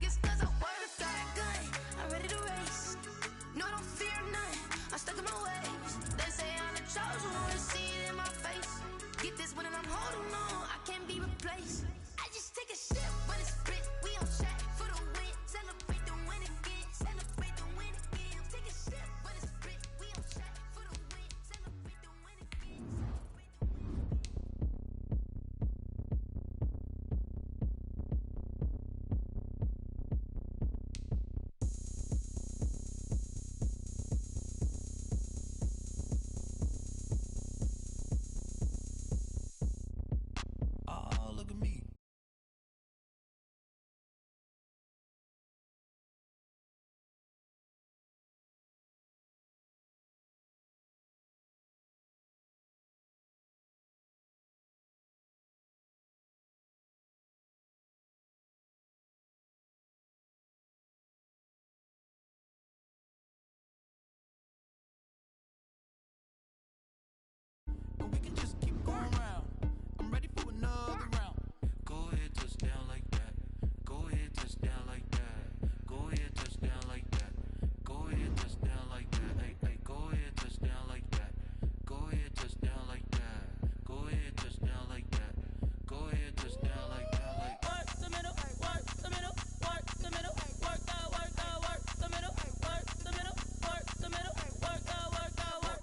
It's cause I wear the flag gun, I'm ready to race. No, I don't fear none, I'm stuck in my ways. They say I'm the chosen one, see it in my face. Get this one and I'm holding on, I can't be replaced. I just take a sip, but it's split, we on track for the win. Celebrate the win again, celebrate the win again. Take a sip, but it's split, we on track for the win. Celebrate the win again, celebrate the win. Oh, look at me. And we can just keep going round. I'm ready for another round. Go ahead, touchdown like that. Go ahead, touchdown like that. Go ahead, touchdown like that. Go ahead, touchdown like that. Hey, hey, go ahead, touchdown like that. Go ahead, touchdown like that. Go ahead, touchdown like that. Go ahead, touchdown like that. Like Work the middle, work the middle, work the middle, work that, work that, work the middle, work the middle, work the middle, work that, work that, work.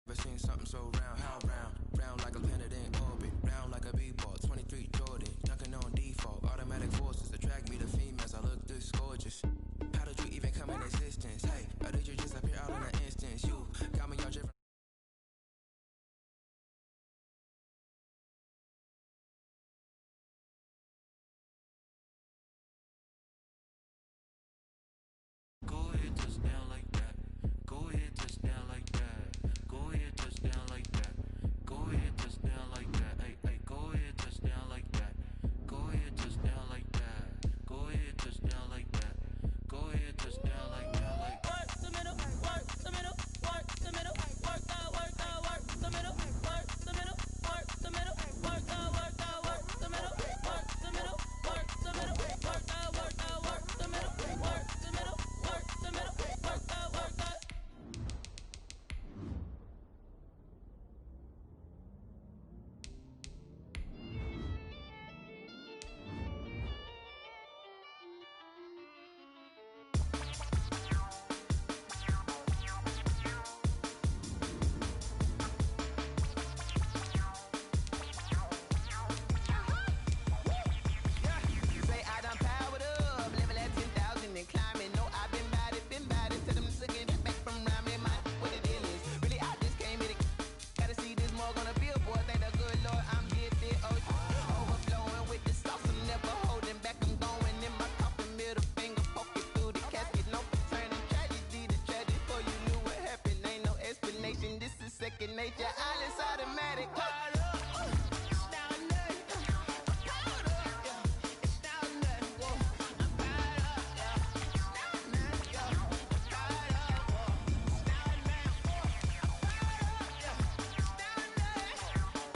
Ever seen something so round? How round? Round like a planet in orbit. Round like a b-ball. 23 Jordan. Dunking on default. Automatic forces attract me to females. I look this gorgeous. How did you even come in existence? Hey, or did you just appear out in an instance? You got me all driven. Go ahead, touchdown like that. Go ahead, touchdown like that. Go ahead, touchdown like that. Everybody caught up. It's now or nothing. I'm caught up. Yeah. It's now or nothing. Whoa. I'm caught up. Yeah. It's now or nothing. Yeah. I'm caught up. Whoa. It's now or nothing. Whoa. I'm caught up. Yeah. It's now or nothing. I'm caught up.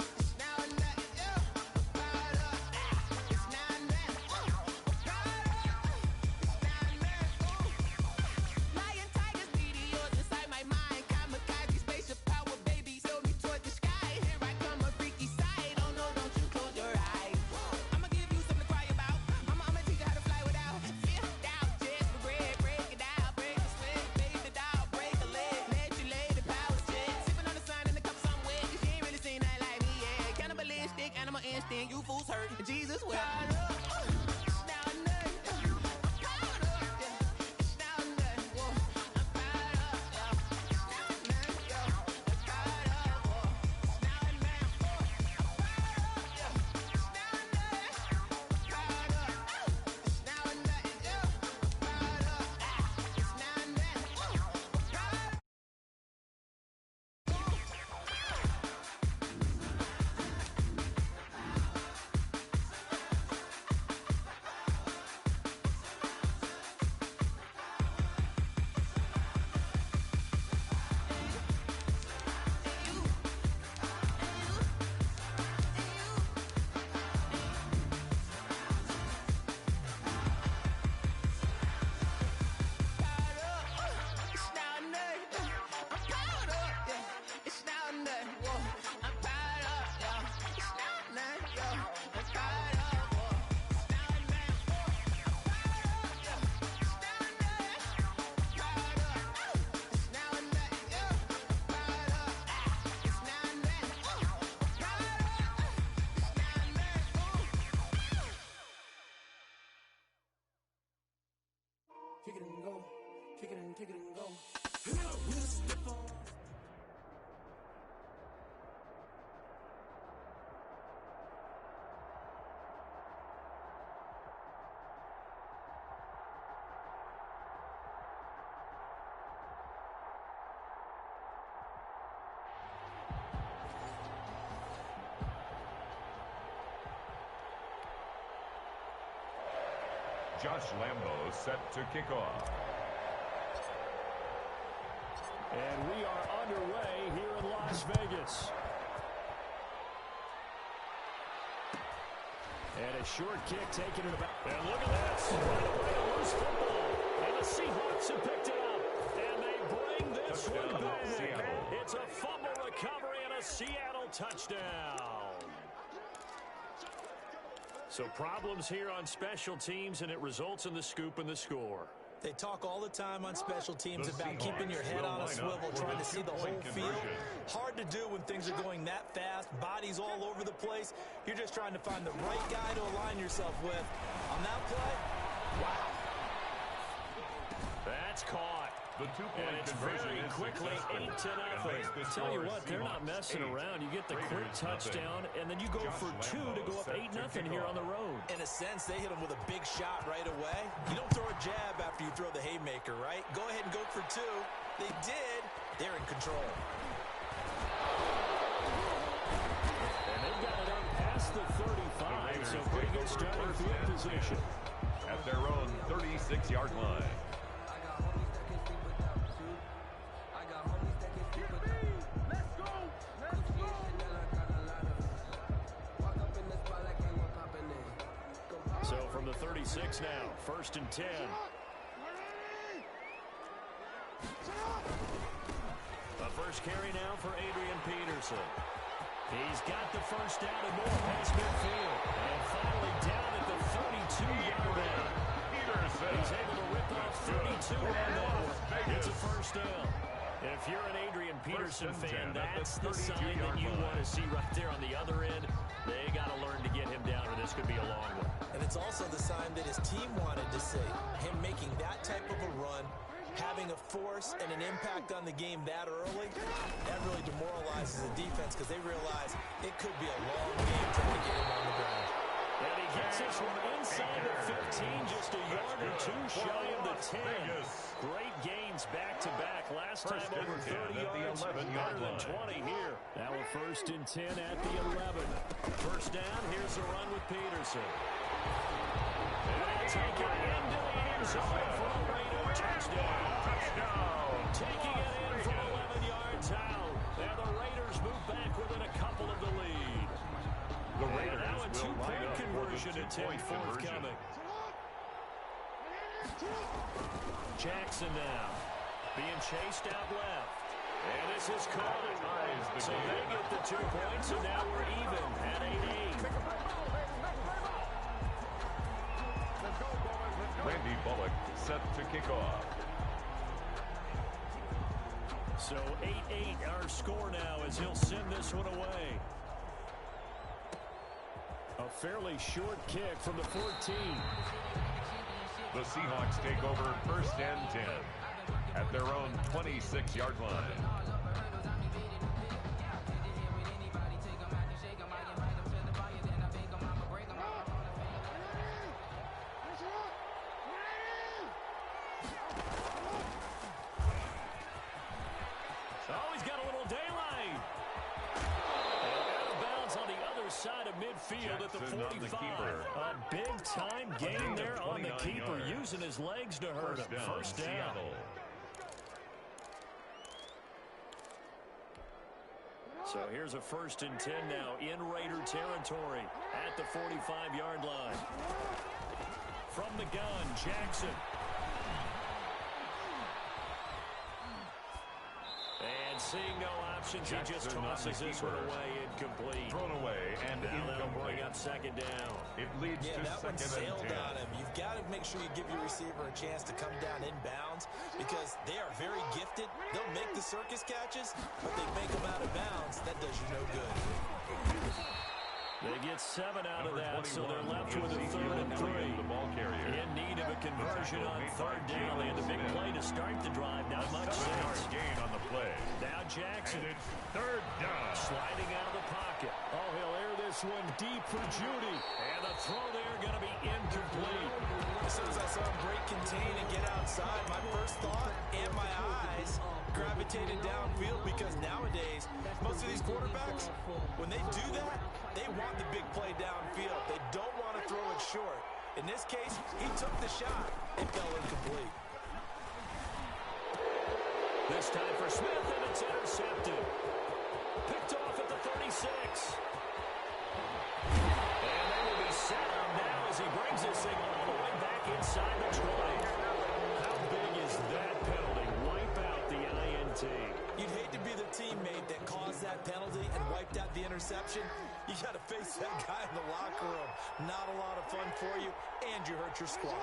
It's now or nothing. Yeah. I'm caught up. It's now or nothing. I'm caught up. It's now or nothing. Lion, tigers, meteors inside my mind. Kamikaze, spaceship power, baby, sail me toward the sky. Here I come, a freaky side. Oh no, don't you close your eyes. I'ma give you something to cry about. I'ma teach you how to fly without fear, doubt. Just for bread, break it out, break the sweat, baby, the doll, break a leg, let you lay the power jet. Sipping on the sun in the cup somewhere, 'cause you ain't really seen nothing like me yet. Cannibalistic, animal instinct, you fools hurt. Jesus, well. It's now or nothing. I'm caught up, yeah. It's now or nothing. Whoa. I'm caught up, yeah. It's now or nothing, yeah. I'm caught up, whoa. It's now or nothing, whoa. I'm caught up, yeah. It's now or nothing. I'm caught up. It's now or nothing, yeah. I'm caught up. It's now or nothing, whoa. I'm caught up. It's now or nothing. I'm caught up, yeah. It's now or nothing. Whoa. I'm caught up, yeah. It's now or nothing, yeah. I'm caught up, whoa. It's now or nothing, whoa. I'm caught up, yeah. It's now or nothing. I'm caught up. It's now or nothing, yeah. I'm caught up. It's now or nothing, whoa. I'm caught up. It's now or nothing, whoa. Kick it and go. Kick it and kick it and go. Josh Lambo set to kick off. And we are underway here in Las Vegas. And a short kick taken in about. And look at that. Right away, a loose football. And the Seahawks have picked it up. And they bring this Touchdown, one back. Seattle. It's a fumble recovery and a Seattle touchdown. So problems here on special teams, and it results in the scoop and the score. They talk all the time on special teams about keeping your head on a swivel, trying to see the whole field. Hard to do when things are going that fast, bodies all over the place. You're just trying to find the right guy to align yourself with. On that play, wow. That's caught. The two-point And it's conversion very is quickly successful. 8-0. Tell you what, they're not messing around. You get the quick touchdown, and then you go for two to go up 8-0 here on the road. In a sense, they hit him with a big shot right away. You don't throw a jab after you throw the haymaker, right? Go ahead and go for two. They did. They're in control. And they've got it up past the 35, so pretty good starting field position. At their own 36-yard line. So from the 36 now, 1st and 10. The first carry now for Adrian Peterson. He's got the first down and more past midfield. And finally down at the 32-yard line. He's able to rip off 32 on that one. It's a first down. If you're an Adrian Peterson fan, that's the sign that you want to see right there on the other end. They got to learn to get him down, or this could be a long one. And it's also the sign that his team wanted to see. Him making that type of a run, having a force and an impact on the game that early, that really demoralizes the defense because they realize it could be a long game trying to get him on the ground. And he gets this one inside the 15, just a yard or two shy of the 10. Great gains back-to-back. Last time over 30 yards, better than 20 here. Now a 1st and 10 at the 11. First down, here's the run with Peterson. And they'll take it into the end zone for a Raider touchdown. Taking it in from 11 yards out. And the Raiders move back within a couple of the lead. The Raiders now a will two-point conversion attempt forthcoming. Jackson now being chased out left. And this is called. So they get the 2 points, and now we're even at 8-8. Randy Bullock set to kick off. So 8-8 our score now as he'll send this one away. A fairly short kick from the 14. The Seahawks take over 1st and 10 at their own 26-yard line. Oh, he's got a little daylight. And out of bounds on the other side of midfield at the 45. A big-time gain there on the keeper, using his legs to hurt him. First down. So here's a 1st and 10 now in Raider territory at the 45-yard line. From the gun, Jackson. And seeing no options, he just tosses this one away, incomplete. Thrown away and now incomplete. That'll bring up 2nd down. It leads to that one 2nd sailed and 10. on him. You've got to make sure you give your receiver a chance to come down inbounds because they are very gifted. They'll make the circus catches, but they make them out of bounds. That does you no good. They get 7 out of that, so they're left with a 3rd and 3. The ball carrier. In need of a conversion on 3rd down. They had the big play to start the drive. Not much sense. Gain on the play. Now Jackson. And it's 3rd down. Sliding out of the pocket. Oh, he'll air this one deep for Judy. And the throw there going to be incomplete. As soon as I saw him break contain and get outside, my first thought and my eyes gravitated downfield because nowadays, most of these quarterbacks, when they do that, they want the big play downfield. They don't want to throw it short. In this case, he took the shot. It fell incomplete. This time for Smith, and it's intercepted. Picked off at the 36. And they will be set up now as he brings this thing all the way back inside the 20. How big is that penalty? Wipe out the INT. You'd hate to be the teammate that caused that penalty and wiped out the interception. You got to face that guy in the locker room. Not a lot of fun for you, and you hurt your squad.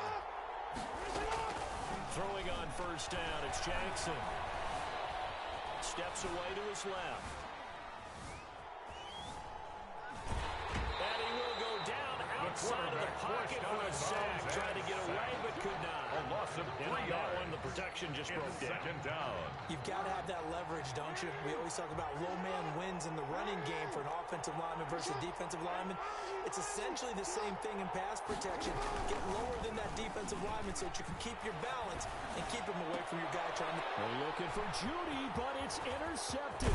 Throwing on 1st down, it's Jackson. Steps away to his left. And he will go down outside of the pocket for a sack. Tried to get away, but could not. A loss of 3 And on that yards. one, the protection just broke down. 2nd down. You've got to have that leverage, don't you? We always talk about low man wins in the running game for an offensive lineman versus a defensive lineman. It's essentially the same thing in pass protection. Get lower than that defensive lineman so that you can keep your balance and keep him away from your guy trying to... They're looking for Judy, but it's intercepted.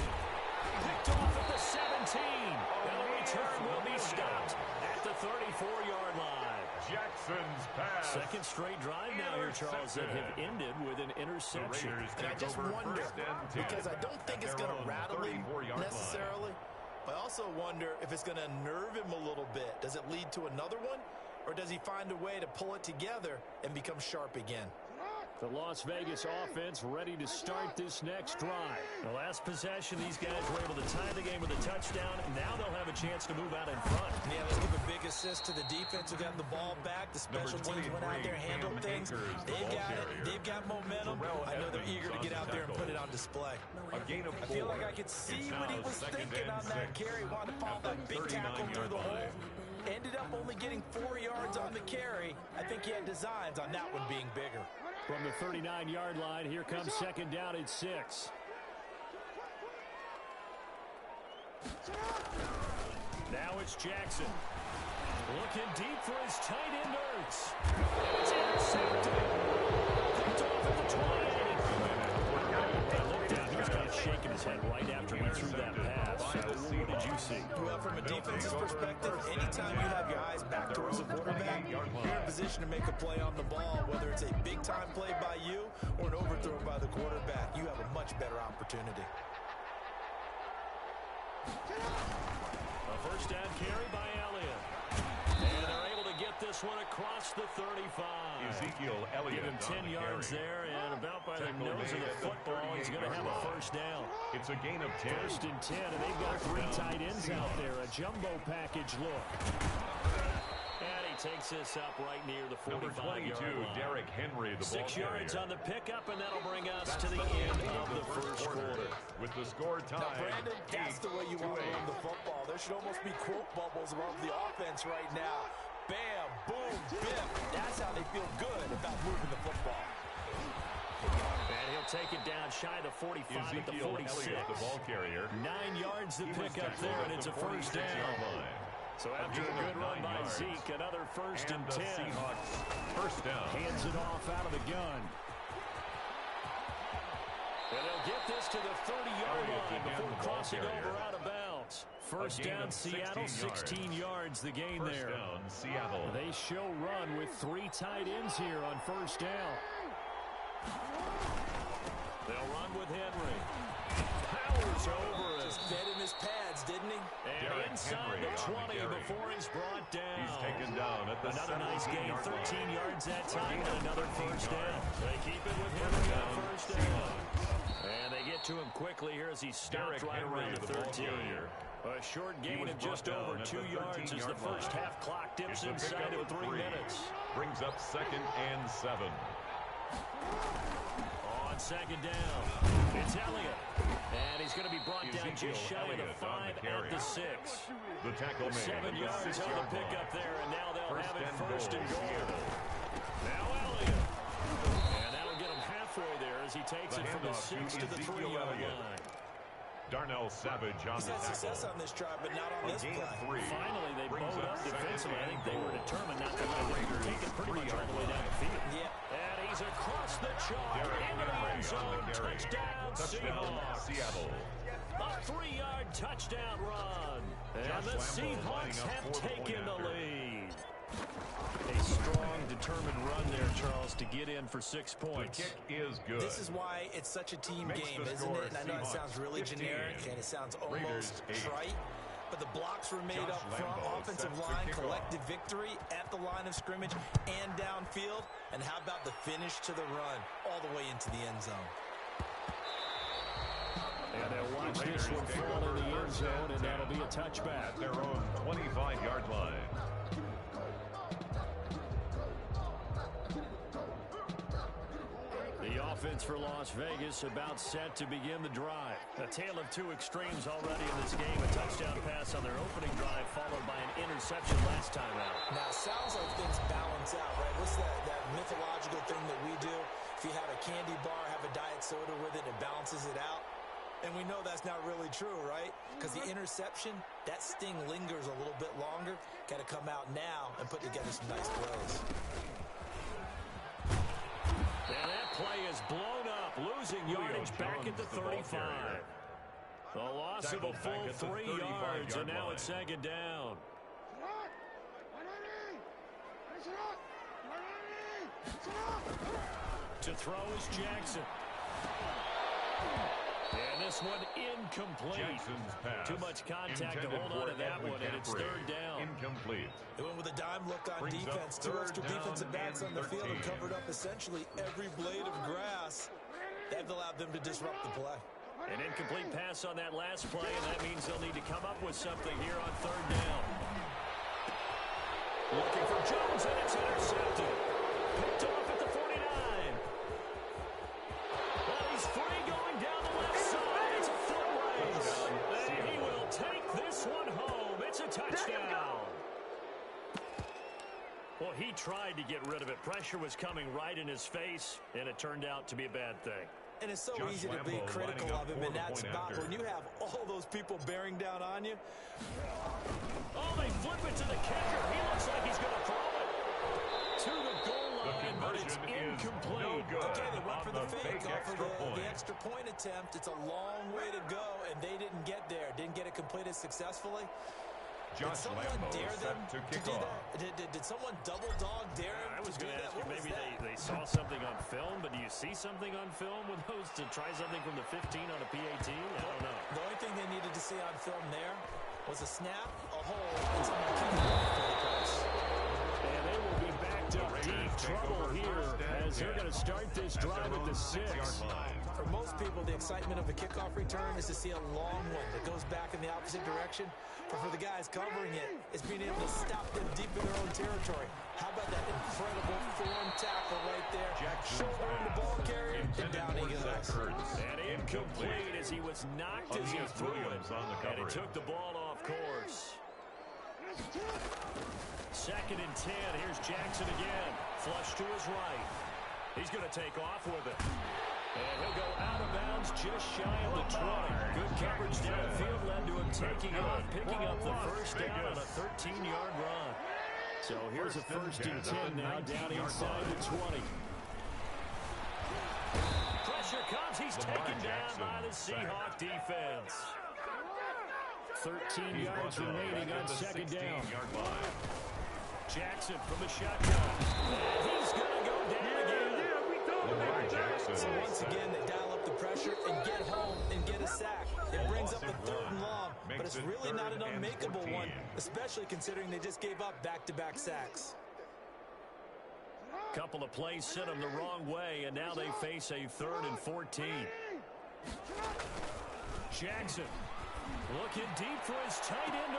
Picked off at the 17. And the return will be stopped at the 34-yard line. Jackson's pass. 2nd straight drive now here, Charles, that have ended with an interception. And I just wonder, because I don't think it's going to rattle him necessarily, but I also wonder if it's going to nerve him a little bit. Does it lead to another one, or does he find a way to pull it together and become sharp again? The Las Vegas offense ready to start this next drive. The last possession, these guys were able to tie the game with a touchdown. Now they'll have a chance to move out in front. Yeah, let's give a big assist to the defense who got the ball back. The special teams went out there and handled things. They've got it. They've got momentum. I know they're eager to get out there and put it on display. A gain of 4. I feel like I could see what he was thinking on that carry. Wanted to follow that big tackle through the hole. Ended up only getting 4 yards on the carry. I think he had designs on that one being bigger. From the 39-yard line, here comes 2nd down at 6. Now it's Jackson. Looking deep for his tight end Ertz. It's intercepted. Picked off at the 20. I looked at, he was kind of shaking his head right after he threw that pass. What did you see? Well, from a defense's perspective, anytime you have your eyes back towards the quarterback, you're in position to make a play on the ball. Whether it's a big-time play by you or an overthrow by the quarterback, you have a much better opportunity. A first down carry by Elliott. And they're able to get this one across the 35. Ezekiel Elliott. Give him 10 yards there, and about by the nose of the football, he's going to have a first down. It's a gain of 10. First and 10, and they've got 3 tight ends out there. A jumbo package look. And he takes this up right near the 45-yard line. Derrick Henry, the 6 yards on the pickup, and that'll bring us to the end of the first quarter. With the score time. Now, Brandon, that's the way you want to run the football. There should almost be quote bubbles above the offense right now. Bam, boom, biff. That's how they feel good about moving the football. And he'll take it down shy of the 45 at the 46. Elliott, the ball carrier. 9 yards to pick up there, and it's a first down. So after a good run by Zeke, another first and 10. Seahawks first down. Hands it off out of the gun. And they'll get this to the 30-yard line before crossing over out of bounds. First down, Seattle, 16 yards the gain there. First down, Seattle. They show run with 3 tight ends here on first down. They'll run with Henry. Powers over it. Just fed him his pads, didn't he? And Derrick inside Henry the 20 before he's brought down. He's taken down at the another nice gain, 13 line. yards that time, and another first down. They keep it with Henry on first down. And they get to him quickly here as he stopped right around the 13. A short gain of just over 2 yards as the first half clock dips inside of 3 minutes. Brings up second and 7. On second down, it's Elliott. And he's going to be brought down just shy of the 5 at the 6. The tackle made. 7 yards on the pickup there, and now they'll have it first and goal. Now Elliott. And that'll get him halfway there as he takes it from the 6 to the 3-yard line. Darnell Savage on He's the had success on this drive, but not on this play. Finally, they bowed up defensively. I think they were determined not to let him take it pretty much all the way down the field. Yeah. And he's across the chalk into the end zone. Touchdown, Seahawks. Seattle. A 3-yard touchdown run. And the Seahawks have taken the lead. A strong, determined run there, Charles, to get in for 6 points. The kick is good. This is why it's such a team game, isn't it? And I know it sounds really 15. Generic, and it sounds almost trite, but the blocks were made up front, offensive line, collective victory at the line of scrimmage and downfield. And how about the finish to the run all the way into the end zone? And they'll watch this one fall in the end zone, and that'll be a touchback. Their own 25-yard line. The offense for Las Vegas about set to begin the drive. A tale of 2 extremes already in this game. A touchdown pass on their opening drive followed by an interception last time out. Now, it sounds like things balance out, right? What's that mythological thing that we do? If you have a candy bar, have a diet soda with it, it balances it out. And we know that's not really true, right? Because the interception, that sting lingers a little bit longer. Got to come out now and put together some nice plays. And that play is blown up, losing yardage back at the 35. The loss of a full 3 yards, and now it's second down. To throw is Jackson. And this one incomplete. Too much contact to hold on to that one, and it's third down. Incomplete. They went with a dime look on defense. 2 extra defensive backs on the field and covered up essentially every blade of grass. That allowed them to disrupt the play. An incomplete pass on that last play, and that means they'll need to come up with something here on third down. Looking for Jones, and it's intercepted. Picked off at the 49. Well, he's free going down the left side. It's a foot race. And he will take this one home. It's a touchdown. Well, he tried to get rid of it. Pressure was coming right in his face, and it turned out to be a bad thing. And it's so easy to be critical of him in that spot when you have all those people bearing down on you. Oh, they flip it to the kicker. He looks like he's going to throw it to the goal line, but it's incomplete. No good. Okay, they went for the fake off extra of point. the extra point attempt. It's a long way to go, and they didn't get there. Didn't get it completed successfully. Did someone dare them to do that? Did someone double dog dare him? I was going to ask you, maybe they saw something on film, but do you see something on film with those to try something from the 15 on a PAT? I don't know. The only thing they needed to see on film there was a snap, a hole, and someone kicking off for the press. And they will be backed up deep trouble here as they're going to start this drive at the 6. For most people, the excitement of a kickoff return is to see a long one that goes back in the opposite direction. But for the guys covering it, it's being able to stop them deep in their own territory. How about that incredible form tackle right there? Shouldering the ball carrier, and down he goes. And incomplete as he was knocked as he threw it. And it took the ball off course. 2nd and 10. Here's Jackson again. Flush to his right. He's going to take off with it. And he'll go out of bounds just shy of the 20. Good coverage downfield led to him taking off, picking up the first down on a 13-yard run. So here's a 1st and 10 now down inside the 20. Pressure comes. He's taken down by the Seahawk defense. 13 yards remaining on 2nd down. Jackson from the shotgun. And he's going to go down again. So once again, they dial up the pressure and get home and get a sack. It brings up a 3rd and long, but it's really not an unmakeable one, especially considering they just gave up back-to-back sacks. Couple of plays sent them the wrong way, and now they face a 3rd and 14. Jackson looking deep for his tight end.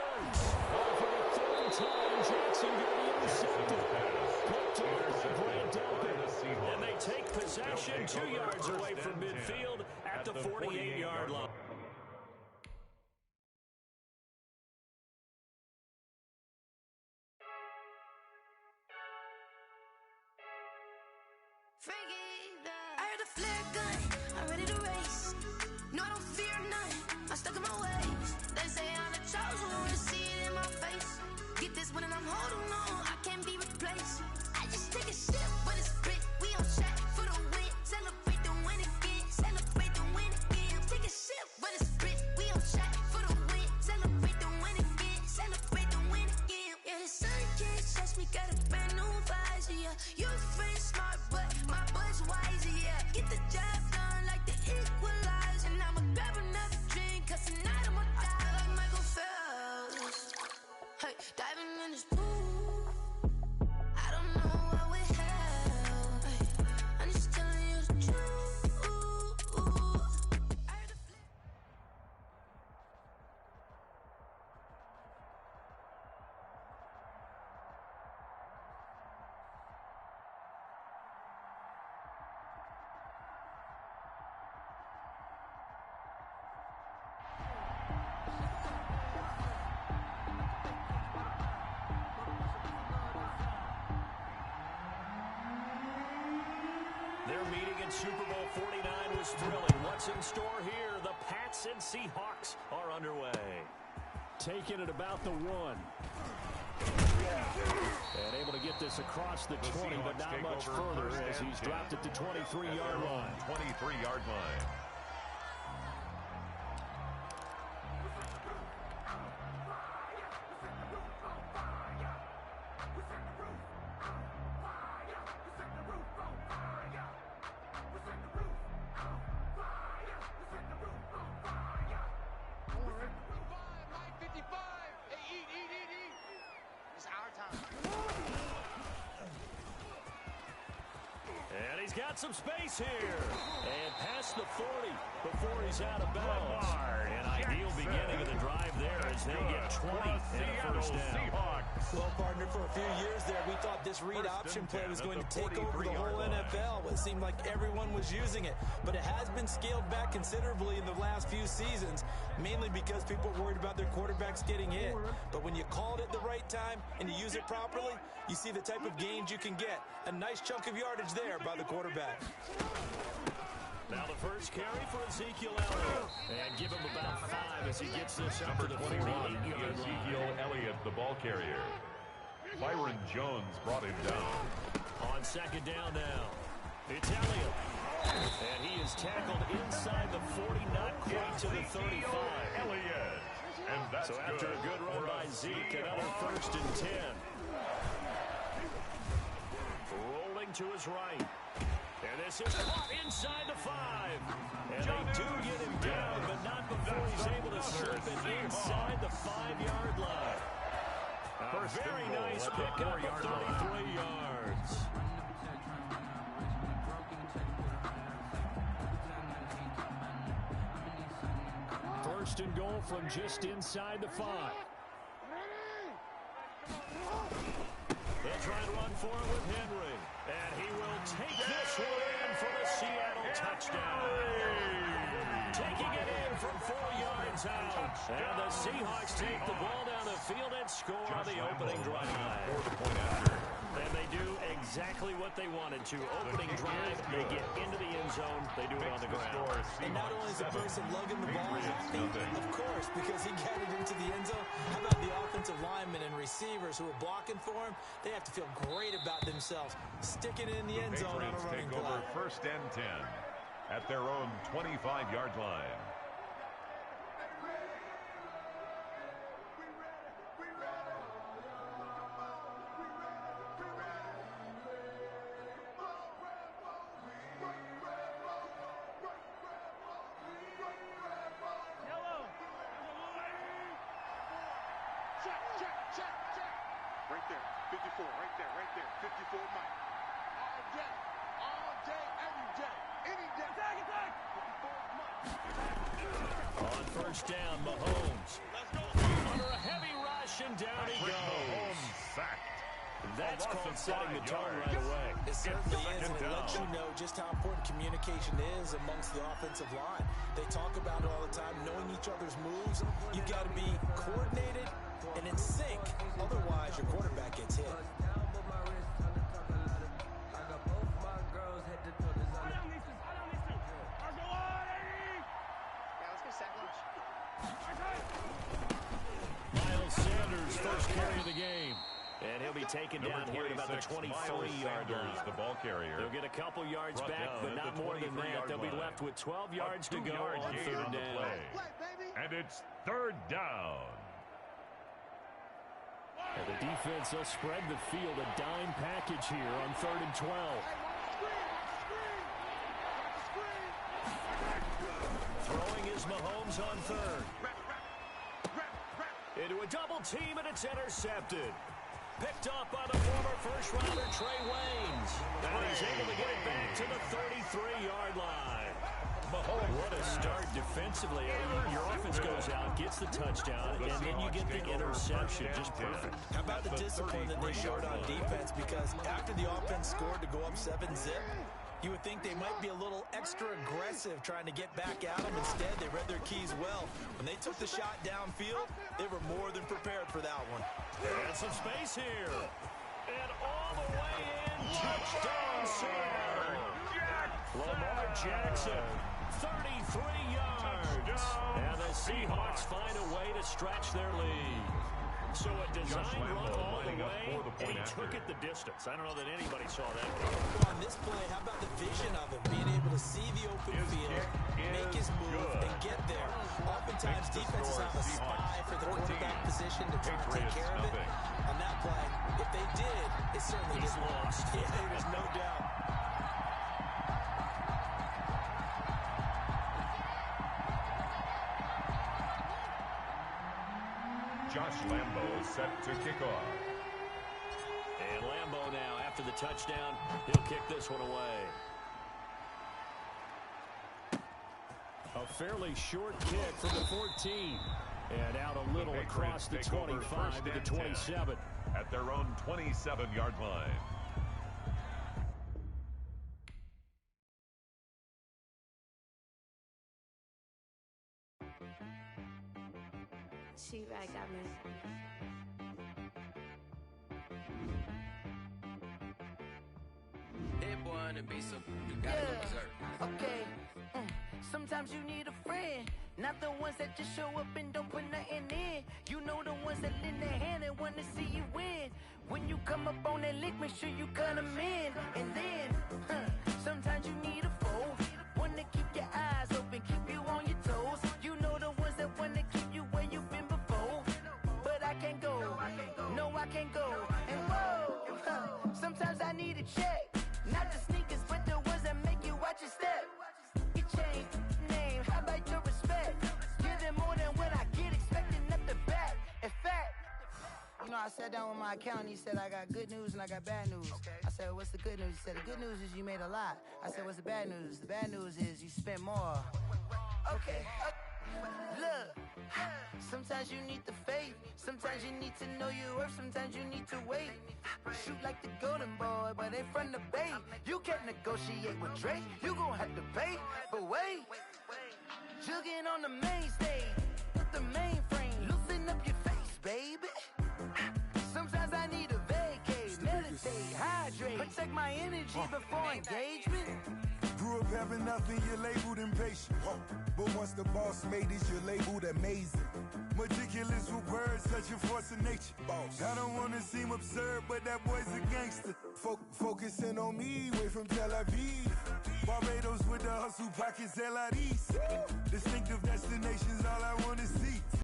For the 3rd time, Jackson going to intercept it. Put to the Grant open. And they take possession 2 yards away from midfield at the 48-yard line. I heard the flare gun, I'm ready to race. No, I don't fear none, I'm stuck in my ways. They say I'm the chosen one, to see it in my face. Get this one and I'm holding on, I can't be replaced. I just take a sip, but it's split. We on track for the win. Celebrate the win again, celebrate the win again. Take a sip, but it's split. We on track for the win. Celebrate the win again, celebrate the win again. Yeah, the sun can't touch me, got a brand new visor, yeah. Your friend smart, but my bud's wiser, yeah. Get the job done like the equalizer. And I'ma grab another drink, cause tonight I'ma die like Michael Phelps. Hey, diving in this pool, I don't know what we have. Hey, I'm just telling you the truth. Their meeting in Super Bowl 49 was thrilling. What's in store here? The Pats and Seahawks are underway. Taking it about the 1. And able to get this across the 20, but not much further as he's dropped at the 23-yard line. 23-yard line. And he's got some space here. And past the 40 before he's out of bounds. An ideal beginning of the drive there as they get 20 and a first down. Well, partner, for a few years there, we thought this read option play was going to take over the whole NFL. It seemed like everyone was using it. But it has been scaled back considerably in the last few seasons, mainly because people were worried about their quarterbacks getting hit. But when you call it at the right time and you use it properly, you see the type of gains you can get. A nice chunk of yardage there by the quarterback. Now the first carry for Ezekiel Elliott. And give him about 5 as he gets this up to the 48-yard Ezekiel Elliott, the ball carrier. Byron Jones brought him down. On second down now, it's Elliott. And he is tackled inside the 40, not quite to the 35. Elliott. And that's so after a good run by Zeke, another 1st and 10. Rolling to his right. And this is caught inside the 5. And they do get him down, but not before he's able to slip it inside the 5-yard line. A very nice pickup of 33 yards. First and goal from just inside the 5. They'll try and run for it with Henry. And he will take this one in for the Seattle touchdown. Taking it in from 4 yards out. And the Seahawks take the ball down the field and score on the opening drive. And they do exactly what they wanted to. Opening drive, they get into the end zone. They do it on the ground. And not only is the person lugging the ball happy, of course, because he got it into the end zone. How about the offensive linemen and receivers who are blocking for him? They have to feel great about themselves, sticking it in the end zone on a running play. Take over 1st and 10 at their own 25-yard line. Right there, 54, right there, 54 Mike. All day, every day, any day. Attack! 54 Mike. On first down, Mahomes. Under a heavy rush, and down he goes. Mahomes sacked. That's called setting the tone right away. It certainly is, and it lets you know just how important communication is amongst the offensive line. They talk about it all the time, knowing each other's moves. You've got to be coordinated and in sync. Otherwise, your quarterback gets hit. Miles Sanders, first carry of the game. And he'll be taken down here at about the 23-yard line. The ball carrier. They'll get a couple yards back, but not more than that. They'll be left with 12 yards to go on 3rd down. And it's 3rd down. And the defense will spread the field, a dime package here on 3rd and 12. Throwing is Mahomes on 3rd. Into a double team, and it's intercepted. Picked off by the former first-rounder Trey Waynes. And he's able to get it back to the 33-yard line. Mahomes, what a start defensively. Your offense goes out, gets the touchdown, and then you get the interception. Just perfect. How about the discipline that they showed on defense? Because after the offense scored to go up 7-zip, you would think they might be a little extra aggressive trying to get back at them. Instead, they read their keys well. When they took the shot downfield, they were more than prepared for that one. And some space here. And all the way in. Touchdown, Seattle. Lamar Jackson, 33 yards. And the Seahawks find a way to stretch their lead. So a design run all the way, and he took it the distance. I don't know that anybody saw that. On this play, how about the vision of him? Being able to see the open field, make his move, and get there. Oftentimes, defenses have a spy for the quarterback position to try to take care of it. On that play, if they did, it certainly He's lost. Yeah, there's no doubt. Josh Lambo is set to kick off. And Lambo now, after the touchdown, he'll kick this one away. A fairly short kick from the 14. And out a little across the 25 to the 27. At their own 27-yard line. She right got me. Hey boy, running beat, so you gotta go berserk. Okay. Sometimes you need a friend, not the ones that just show up and don't put nothing in. You know the ones that lend their hand and want to see you win. When you come up on that lick, make sure you cut them in. And then, sometimes you need a foe, one to keep your eyes open, keep you on your toes. You know the ones that want to keep you where you've been before. But I can't go, no I can't go. And whoa, sometimes I need a check, not the sneakers, but the ones that make you watch your step. Your chain, name, how about your respect? Give them more than what I get, expecting up the back. In fact, you know, I sat down with my accountant. He said, I got good news and I got bad news. I said, what's the good news? He said, the good news is you made a lot. I said, what's the bad news? The bad news is you spent more. Okay. Look, sometimes you need the faith. Sometimes you need to know your worth. Sometimes you need to wait. Shoot like the golden boy, but they from the bay. You can't negotiate with Drake. You gon' have to pay. But wait, jugging on the main stage with the mainframe. Loosen up your face, baby. Sometimes I need a vacate, meditate, hydrate, protect my energy before engagement. Grew up having nothing, you're labeled impatient. But once the boss made it, you're labeled amazing. Meticulous with words, such a force of nature. I don't wanna seem absurd, but that boy's a gangster. Focusing on me, way from Tel Aviv. Barbados with the hustle pockets, LIDs. Distinctive destinations, all I wanna see.